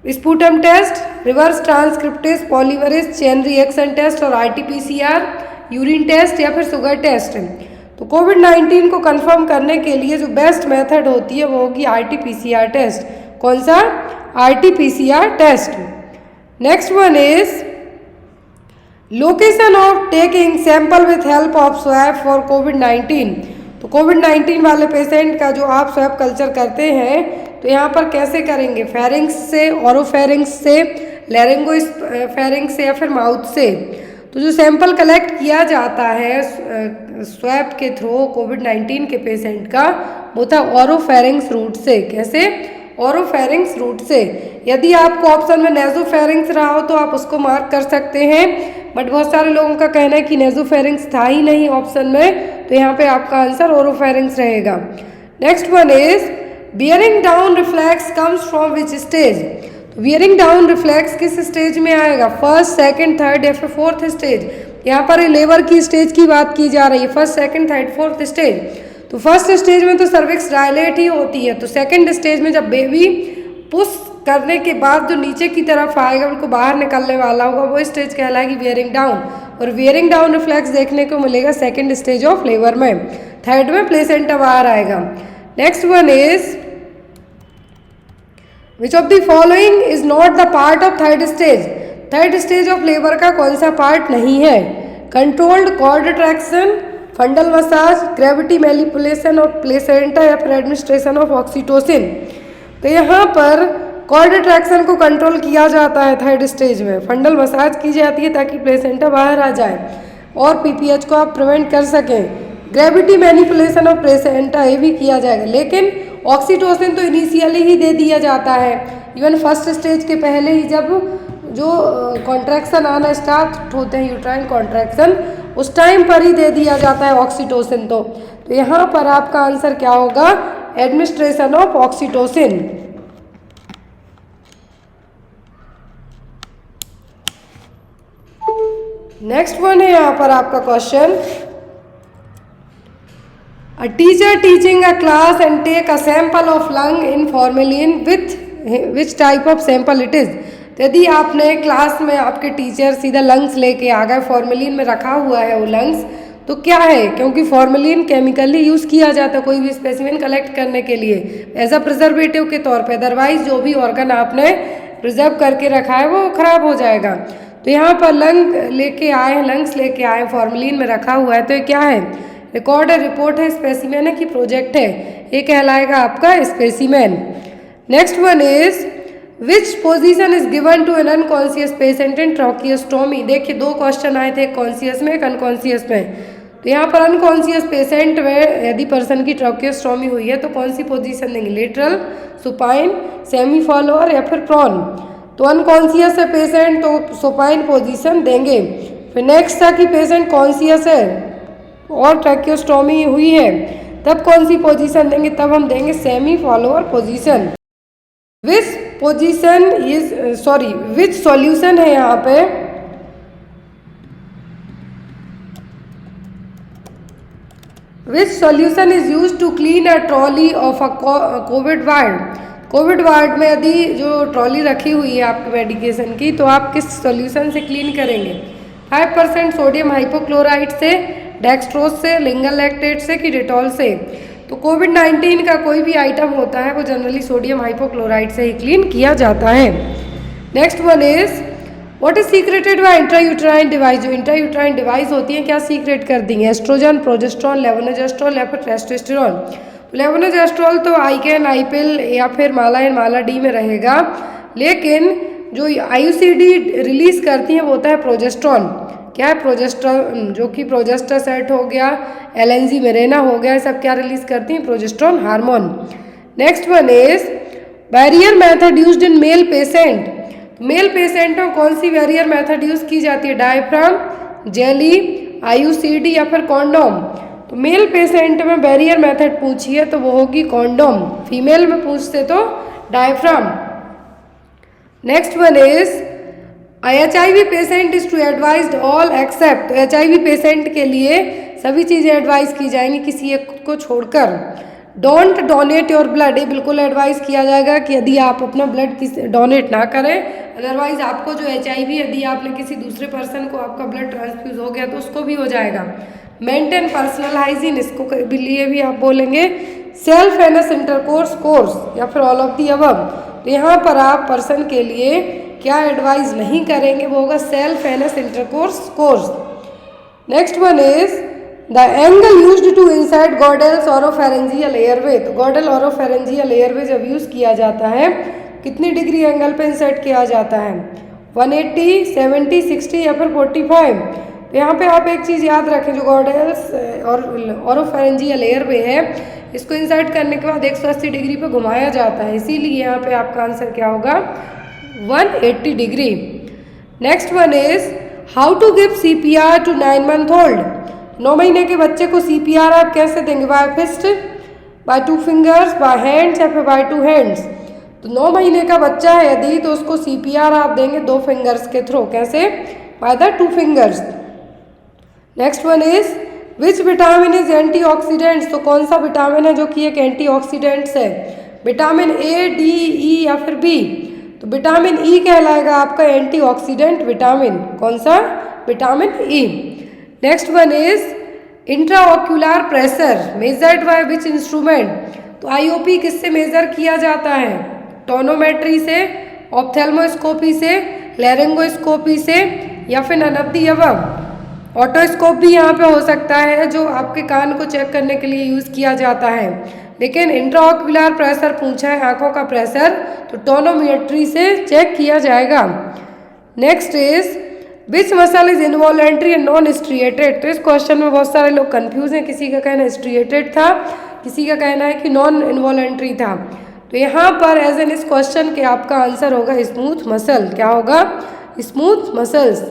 Sputum test, reverse transcriptase polymerase chain reaction test और RT-PCR, यूरिन टेस्ट या फिर शुगर टेस्ट। तो कोविड-19 को कंफर्म करने के लिए जो बेस्ट मेथड होती है वो होगी RT-PCR टेस्ट। कौन सा? RT-PCR test. Next one is location of taking sample with help of swab for कोविड-19। तो कोविड-19 वाले पेशेंट का जो आप स्वैब कल्चर करते हैं तो यहाँ पर कैसे करेंगे? फेरिंग्स से, ओरोफेरिंग्स से, लैरिंगो फेरिंग्स से या फिर माउथ से। तो जो सैंपल कलेक्ट किया जाता है स्वैब के थ्रू कोविड-19 के पेशेंट का वो था ओरोफेरिंग्स रूट से। कैसे? ओरोफेरिंग्स रूट से। यदि आपको ऑप्शन में नेजोफेरिंग्स रहा हो तो आप उसको मार्क कर सकते हैं, बट बहुत सारे लोगों का कहना है कि नेजोफेरिंग्स था ही नहीं ऑप्शन में, तो यहाँ पे आपका आंसर ओरोफेरिंग्स रहेगा। Next one is bearing down reflex comes from which stage. तो बियरिंग डाउन रिफ्लेक्स किस स्टेज में आएगा? फर्स्ट, सेकंड, थर्ड या फिर फोर्थ स्टेज। यहाँ पर लेबर की स्टेज की बात की जा रही है, first, second, third, fourth stage. तो फर्स्ट स्टेज में तो सर्विक्स डायलेट ही होती है, तो सेकंड स्टेज में जब बेबी पुश करने के बाद जो नीचे की तरफ आएगा, उनको बाहर निकलने वाला होगा, वो स्टेज कहलाएगी बियरिंग डाउन। और बियरिंग डाउन रिफ्लेक्स देखने को मिलेगा सेकंड स्टेज ऑफ लेबर में। थर्ड में प्लेसेंटा बाहर आएगा। Next one is which of the following is not the part of third stage. Third stage of labour का कौन सा पार्ट नहीं है? Controlled cord traction, fundal massage, gravity manipulation और प्लेसेंटा या फिर एडमिनिस्ट्रेशन ऑफ ऑक्सीटोसिन। तो यहाँ पर कॉर्ड ट्रैक्शन को कंट्रोल किया जाता है थर्ड स्टेज में, फंडल मसाज की जाती है ताकि प्लेसेंटा बाहर आ जाए और PPH को आप प्रिवेंट कर सकें। ग्रेविटी मैनिपुलेशन ऑफ प्लेसेंटा ये भी किया जाएगा, लेकिन ऑक्सीटोसिन तो इनिशियली ही दे दिया जाता है, इवन फर्स्ट स्टेज के पहले ही जब जो कॉन्ट्रैक्शन आना स्टार्ट होते हैं, यूट्राइन कॉन्ट्रैक्शन, उस टाइम पर ही दे दिया जाता है ऑक्सीटोसिन। तो यहाँ पर आपका आंसर क्या होगा? Administration of oxytocin. Next one है यहाँ पर आपका question, A teacher teaching a class and take a sample of lung in formalin with which type of sample it is। यदि आपने क्लास में आपके टीचर सीधा लंग्स लेके आ गए, फॉर्मेलिन में रखा हुआ है वो लंग्स, तो क्या है? क्योंकि फॉर्मेलिन केमिकली यूज़ किया जाता है कोई भी स्पेसिमेन कलेक्ट करने के लिए एज अ प्रिजर्वेटिव के तौर पे, अदरवाइज जो भी ऑर्गन आपने प्रिजर्व करके रखा है वो खराब हो जाएगा। तो यहाँ पर लंग्स लेके आए, फॉर्मेलिन में रखा हुआ है, तो ये क्या है? रिकॉर्ड है, रिपोर्ट है, स्पेसिमेन है कि प्रोजेक्ट है? ये कहलाएगा आपका specimen. Next one is which position is given to an unconscious patient in tracheostomy. देखिए दो क्वेश्चन आए थे, एक कॉन्शियस में एक अनकॉन्शियस में। तो यहाँ पर अनकॉन्शियस पेशेंट में यदि पर्सन की ट्रॉकियोस्टोमी हुई है तो कौन सी पोजीशन देंगे? लेटरल, सुपाइन, सेमी फॉलोअर या फिर प्रॉन। तो अनकॉन्शियस है पेशेंट तो सुपाइन पोजीशन देंगे। फिर नेक्स्ट था कि पेशेंट कॉन्शियस है और ट्रैकियोस्टोमी हुई है, तब कौन सी पोजीशन देंगे? तब हम देंगे semi Fowler position. Which solution है यहाँ पे? Which solution is use to clean a trolley of a covid ward. Covid ward में यदि जो ट्रॉली रखी हुई है आपकी मेडिकेशन की, तो आप किस सॉल्यूशन से क्लीन करेंगे? 5% सोडियम हाइपोक्लोराइड से, डेक्सट्रोज से, लिंगल लैक्टेट से कि डेटॉल से। तो कोविड-19 का कोई भी आइटम होता है वो जनरली सोडियम हाइपोक्लोराइड से ही क्लीन किया जाता है। Next one is what is secreted by intrauterine device. जो इंट्रायूट्राइन डिवाइस होती है क्या सीक्रेट कर दी है? एस्ट्रोजन, प्रोजेस्ट्रॉन, लेवोनोजेस्ट्रोल या फिर टेस्टोस्टेरोन। लेवोनोजेस्ट्रोल तो आइकेन, आईपिल या फिर माला एंड माला डी में रहेगा, लेकिन जो IUCD रिलीज करती है वो होता है प्रोजेस्ट्रॉन। क्या है? प्रोजेस्ट्रॉन, जो कि प्रोजेस्टासाइट हो गया, LNG मेरेना हो गया, सब क्या रिलीज करती हैं? Progesterone hormone. Next one is barrier method used in male patient. Male patient में कौन सी बैरियर मेथड यूज की जाती है? डायफ्राम, जेली, IUCD या फिर कॉन्डोम। तो मेल पेशेंट में बैरियर मेथड पूछी है तो वो होगी कॉन्डोम। फीमेल में पूछते तो diaphragm. Next one is HIV patient is to advised all except. तो HIV पेशेंट के लिए सभी चीज़ें एडवाइस की जाएंगी किसी एक को छोड़कर। डोंट डोनेट योर ब्लड, ये बिल्कुल एडवाइस किया जाएगा कि यदि आप अपना ब्लड किसी डोनेट ना करें, अदरवाइज आपको जो HIV यदि आपने किसी दूसरे पर्सन को आपका ब्लड ट्रांसफ्यूज हो गया तो उसको भी हो जाएगा। मेंटेन पर्सनल हाइजीन, इसको के लिए भी आप बोलेंगे। सेल्फ एनस इंटरकोर्स कोर्स या फिर ऑल ऑफ दी अबव। तो यहाँ पर आप पर्सन के लिए क्या एडवाइस नहीं करेंगे, वो होगा self anus intercourse course. Next one is the angle used to insert Guedel's oropharyngeal airway. तो गॉडल ओरोफेरेंजियल एयरवे जब यूज किया जाता है कितनी डिग्री एंगल पे इंसर्ट किया जाता है? 180, 70, 60 या फिर 45। तो यहाँ पे आप एक चीज़ याद रखें, जो गॉडेल्स और ओरोफेरेंजियल एयरवे है इसको इंसर्ट करने के बाद 180 डिग्री पे घुमाया जाता है, इसीलिए यहाँ पे आपका आंसर क्या होगा? 180 degree. Next one is how to give CPR to 9 month old। 9 महीने के बच्चे को CPR आप कैसे देंगे? By fist, by 2 fingers, by hands या फिर बाय 2 hands। तो 9 महीने का बच्चा है यदि तो उसको CPR आप देंगे 2 फिंगर्स के थ्रू। कैसे? By the 2 fingers। Next one is which vitamin is antioxidants. तो कौन सा विटामिन है जो कि एक एंटीऑक्सीडेंट्स है? विटामिन A, D, E या फिर B। तो विटामिन E कहलाएगा आपका एंटीऑक्सीडेंट विटामिन। कौन सा? Vitamin E। Next one is intraocular pressure measured by which instrument. तो IOP किससे मेजर किया जाता है? टोनोमेट्री से, ऑप्थेल्मोस्कोपी से, लैरिंगोस्कोपी से या फिर none of the above. Otoscope भी यहाँ पे हो सकता है जो आपके कान को चेक करने के लिए यूज किया जाता है, लेकिन इंट्राओक्यूलर प्रेशर पूछा है, आंखों का प्रेशर, तो टोनोमेट्री से चेक किया जाएगा। Next is which muscle is involuntary and non striated. तो इस क्वेश्चन में बहुत सारे लोग कंफ्यूज हैं, किसी का कहना स्ट्रिएटेड था, किसी का कहना है कि नॉन इनवॉलेंट्री था। तो यहाँ पर एज एन इस क्वेश्चन के आपका आंसर होगा स्मूथ मसल। क्या होगा? Smooth muscles.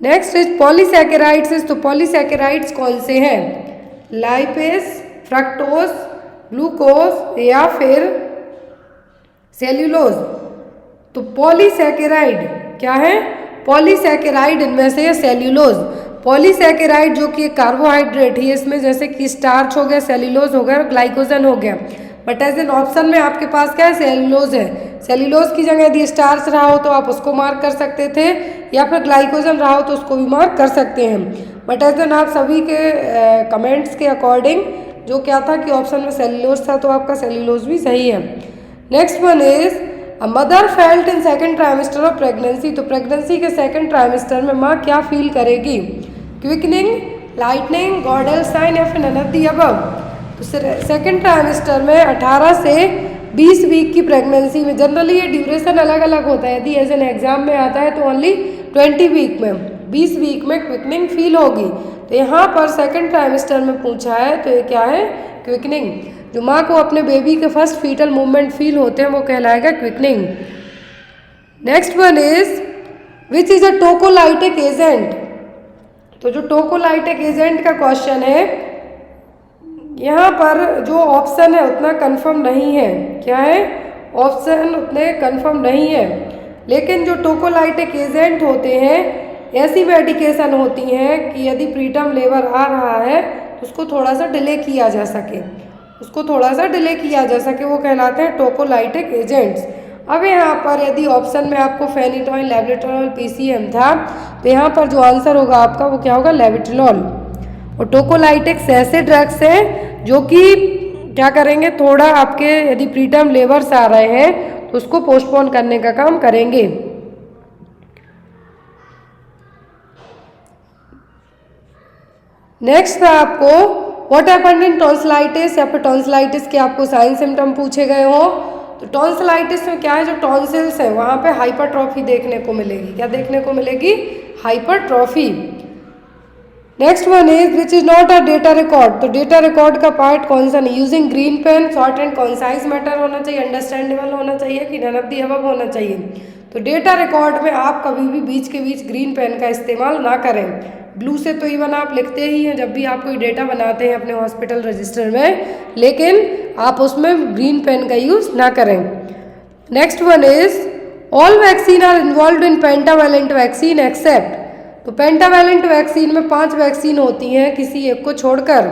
Next is polysaccharides. तो पॉलीसैकेराइड्स कौन से हैं? लाइपेज, फ्रक्टोज, ग्लूकोज या फिर सेल्यूलोज। तो पॉलीसैकेराइड क्या है? पॉलीसैकेराइड इनमें से सेल्यूलोज। पॉलीसैकेराइड जो कि कार्बोहाइड्रेट ही है, इसमें जैसे कि स्टार्च हो गया, सेल्यूलोज हो गया, ग्लाइकोजन हो गया। बट एज एन ऑप्शन में आपके पास क्या है? सेल्यूलोज है। सेल्यूलोज की जगह यदि स्टार्च रहा हो तो आप उसको मार्क कर सकते थे, या फिर ग्लाइकोजन रहा हो तो उसको भी मार्क कर सकते हैं। बट एज एन आप सभी के कमेंट्स के अकॉर्डिंग जो क्या था कि ऑप्शन में सेल्यूलोज था, तो आपका सेल्यूलोज भी सही है। Next one is a mother felt in second trimester of pregnancy. तो प्रेगनेंसी के सेकेंड ट्राइमेस्टर में माँ क्या फील करेगी? क्विकनिंग, लाइटनिंग, गॉडल साइन या फिर नन ऑफ द अबव। तो सेकेंड ट्राइमेस्टर में 18 से 20 वीक की प्रेगनेंसी में, जनरली ये ड्यूरेशन अलग अलग होता है, यदि एज एन एग्जाम में आता है तो ओनली 20 वीक में, 20 वीक में क्विकनिंग फील होगी। तो यहाँ पर सेकेंड ट्राइमेस्टर में पूछा है तो ये क्या है? क्विकनिंग। जो माँ को अपने बेबी के फर्स्ट फीटल मूवमेंट फील होते हैं वो कहलाएगा quickening. Next one is which is a tocolytic agent. तो जो टोकोलाइटिक एजेंट का क्वेश्चन है, यहाँ पर जो ऑप्शन है उतना कंफर्म नहीं है। क्या है? ऑप्शन उतने कंफर्म नहीं है, लेकिन जो टोकोलाइटिक एजेंट होते हैं ऐसी मेडिकेशन होती हैं कि यदि प्रीटर्म लेबर आ रहा है तो उसको थोड़ा सा डिले किया जा सके, वो कहलाते हैं टोकोलाइटिक एजेंट्स। अब यहाँ पर यदि ऑप्शन में आपको फेनिटॉइन, लेविट्रिनॉल, PCM था, तो यहाँ पर जो आंसर होगा आपका वो क्या होगा? लेविट्रिनॉल। और टोकोलाइटिक्स ऐसे ड्रग्स हैं जो कि क्या करेंगे, थोड़ा आपके यदि प्रीटर्म लेबर्स आ रहे हैं तो उसको पोस्टपोन करने का काम करेंगे। नेक्स्ट था आपको व्हाट हैपेंड इन टॉन्सिलाइटिस या फिर टॉन्सिलाइटिस के आपको साइन सिम्टम पूछे गए हो। तो टॉन्सिलाइटिस में क्या है, जो टॉन्सिल्स है वहाँ पे हाइपरट्रॉफी देखने को मिलेगी। क्या देखने को मिलेगी? Hypertrophy. Next one is which is not a data record. तो डेटा रिकॉर्ड का पार्ट कौन सा नहीं? Using green pen, short and concise matter होना चाहिए, अंडरस्टैंडेबल होना चाहिए कि नन ऑफ द अबव होना चाहिए। तो डेटा रिकॉर्ड में आप कभी भी बीच के बीच ग्रीन पेन का इस्तेमाल ना करें। ब्लू से तो इवन आप लिखते ही हैं जब भी आप कोई डेटा बनाते हैं अपने हॉस्पिटल रजिस्टर में, लेकिन आप उसमें ग्रीन पेन का यूज़ ना करें। Next one is all vaccine are involve in pentavalent vaccine except. तो पेंटावैलेंट वैक्सीन में 5 वैक्सीन होती हैं किसी एक को छोड़कर।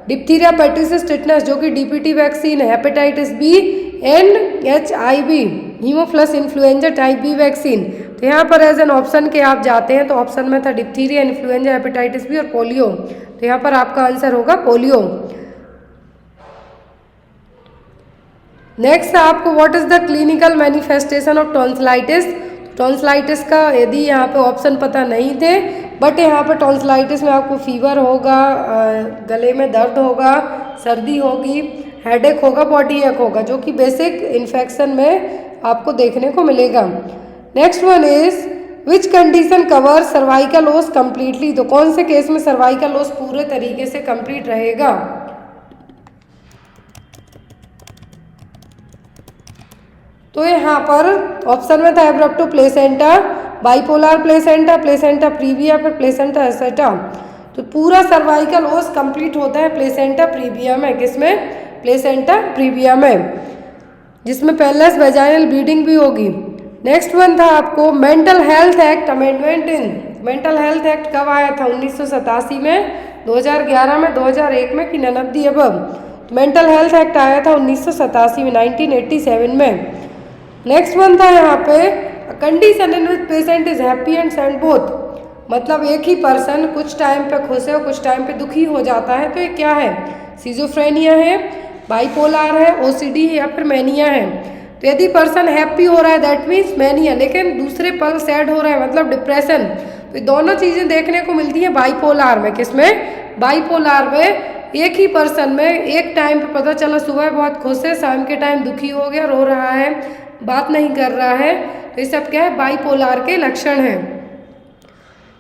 डिप्थीरिया, पर्टिसिस, टिटनस जो कि डीपीटी वैक्सीन है, hepatitis B and HIV, haemophilus influenzae type B vaccine. तो यहाँ पर एज एन ऑप्शन के आप जाते हैं तो ऑप्शन में था डिप्थीरिया, इन्फ्लुएंजा, हेपेटाइटिस बी और पोलियो। तो यहाँ पर आपका आंसर होगा पोलियो। नेक्स्ट आपको what is the clinical manifestation of tonsillitis. Tonsillitis का यदि यहाँ पे ऑप्शन पता नहीं थे, बट यहाँ पर टॉन्सिलाइटिस में आपको फीवर होगा, गले में दर्द होगा, सर्दी होगी, हेडेक होगा, बॉडी एक होगा, जो कि बेसिक इन्फेक्शन में आपको देखने को मिलेगा। Next one is which condition cover cervical ओस कम्प्लीटली। तो कौन से केस में सर्वाइकल ओस पूरे तरीके से कंप्लीट रहेगा? तो यहाँ पर ऑप्शन में था abruptio placenta, bipolar placenta, placenta previa, फिर प्लेसेंटा एसेटा। तो पूरा सर्वाइकल ओस कंप्लीट होता है प्लेसेंटा प्रीविया में। किसमें? प्लेसेंटा प्रीविया में, जिसमें पेनलेस वेजाइनल ब्लीडिंग भी होगी। नेक्स्ट वन था आपको mental health act amendment in. Mental health act कब आया था? 1987 में, 2011 में, 2001 में कि none of the above. Mental health act आया था 1987 में, 1987 में। नेक्स्ट वन था यहाँ पे condition in which patient is happy and sad both. मतलब एक ही पर्सन कुछ टाइम पे खुश है और कुछ टाइम पे दुखी हो जाता है, तो ये क्या है? सिजोफ्रेनिया है, बाइपोलर है, OCD है या फिर मैनिया है। तो यदि पर्सन हैप्पी हो रहा है दैट मीन्स मैनिया, लेकिन दूसरे पल सैड हो रहा है मतलब डिप्रेशन। तो दोनों चीज़ें देखने को मिलती है बाइपोलर में। किसमें? बाइपोलर में एक ही पर्सन में एक टाइम पे पता चला सुबह बहुत खुश है, शाम के टाइम दुखी हो गया, रो रहा है, बात नहीं कर रहा है। तो ये सब क्या है? बाइपोलर के लक्षण हैं।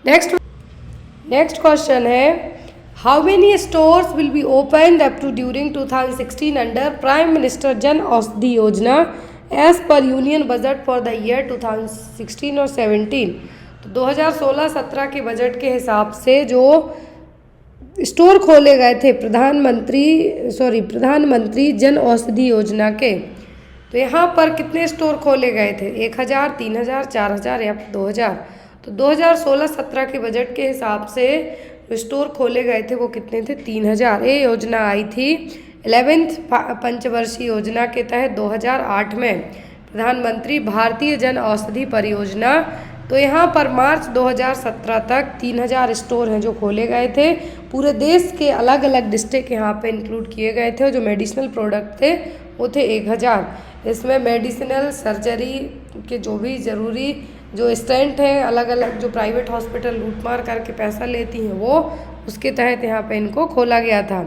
नेक्स्ट क्वेश्चन है how many stores will be open up to during 2016 under prime minister Jan Aushadhi Yojana as per union budget for the year 2016 और 17। तो 2016-17 के बजट के हिसाब से जो स्टोर खोले गए थे प्रधानमंत्री जन औषधि योजना के, तो यहाँ पर कितने स्टोर खोले गए थे? 1000, 3000, 4000 या 2000। तो 2016-17 के बजट के हिसाब से जो स्टोर खोले गए थे वो कितने थे? 3000। ये योजना आई थी 11th पंचवर्षीय योजना के तहत 2008 में, प्रधानमंत्री भारतीय जन औषधि परियोजना। तो यहाँ पर मार्च 2017 तक 3000 स्टोर हैं जो खोले गए थे। पूरे देश के अलग अलग डिस्ट्रिक्ट यहाँ पे इंक्लूड किए गए थे और जो मेडिसिनल प्रोडक्ट थे वो थे 1000। इसमें मेडिसिनल सर्जरी के जो भी ज़रूरी जो स्टेंट हैं, अलग अलग जो प्राइवेट हॉस्पिटल लूट मार करके पैसा लेती हैं वो, उसके तहत यहाँ पे इनको खोला गया था।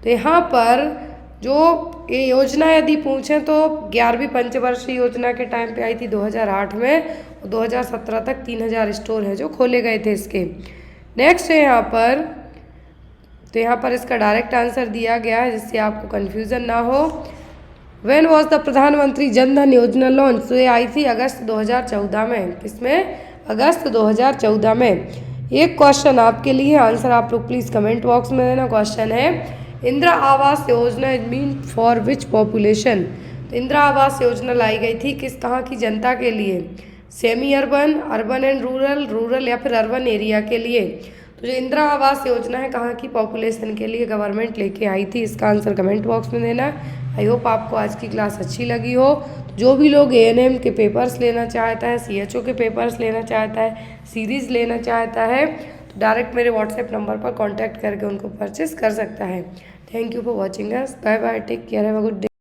तो यहाँ पर जो ये योजना यदि पूछें तो 11वीं पंचवर्षीय योजना के टाइम पे आई थी 2008 में, और 2017 तक 3000 स्टोर हैं जो खोले गए थे इसके। नेक्स्ट है यहाँ पर, तो यहाँ पर इसका डायरेक्ट आंसर दिया गया है जिससे आपको कन्फ्यूज़न ना हो। व्हेन वॉज द प्रधानमंत्री जन धन योजना लॉन्च? तो ये आई थी अगस्त 2014 में। किसमें? अगस्त 2014 में। एक क्वेश्चन आपके लिए, आंसर आप लोग प्लीज़ कमेंट बॉक्स में देना। क्वेश्चन है Indira Awas Yojana is mean for which population? तो इंदिरा आवास योजना लाई गई थी किस कहाँ की जनता के लिए? Semi urban, urban and rural, rural या फिर अर्बन एरिया के लिए? तो जो इंदिरा आवास योजना है कहाँ की पॉपुलेशन के लिए गवर्नमेंट लेके आई थी? इसका आंसर कमेंट बॉक्स में देना। आई होप आपको आज की क्लास अच्छी लगी हो। जो भी लोग ANM के पेपर्स लेना चाहता है, CHO के पेपर्स लेना चाहता है, सीरीज़ लेना चाहता है, तो डायरेक्ट मेरे व्हाट्सएप नंबर पर कांटेक्ट करके उनको परचेस कर सकता है। Thank you for watching us. Bye bye, take care, have a good day.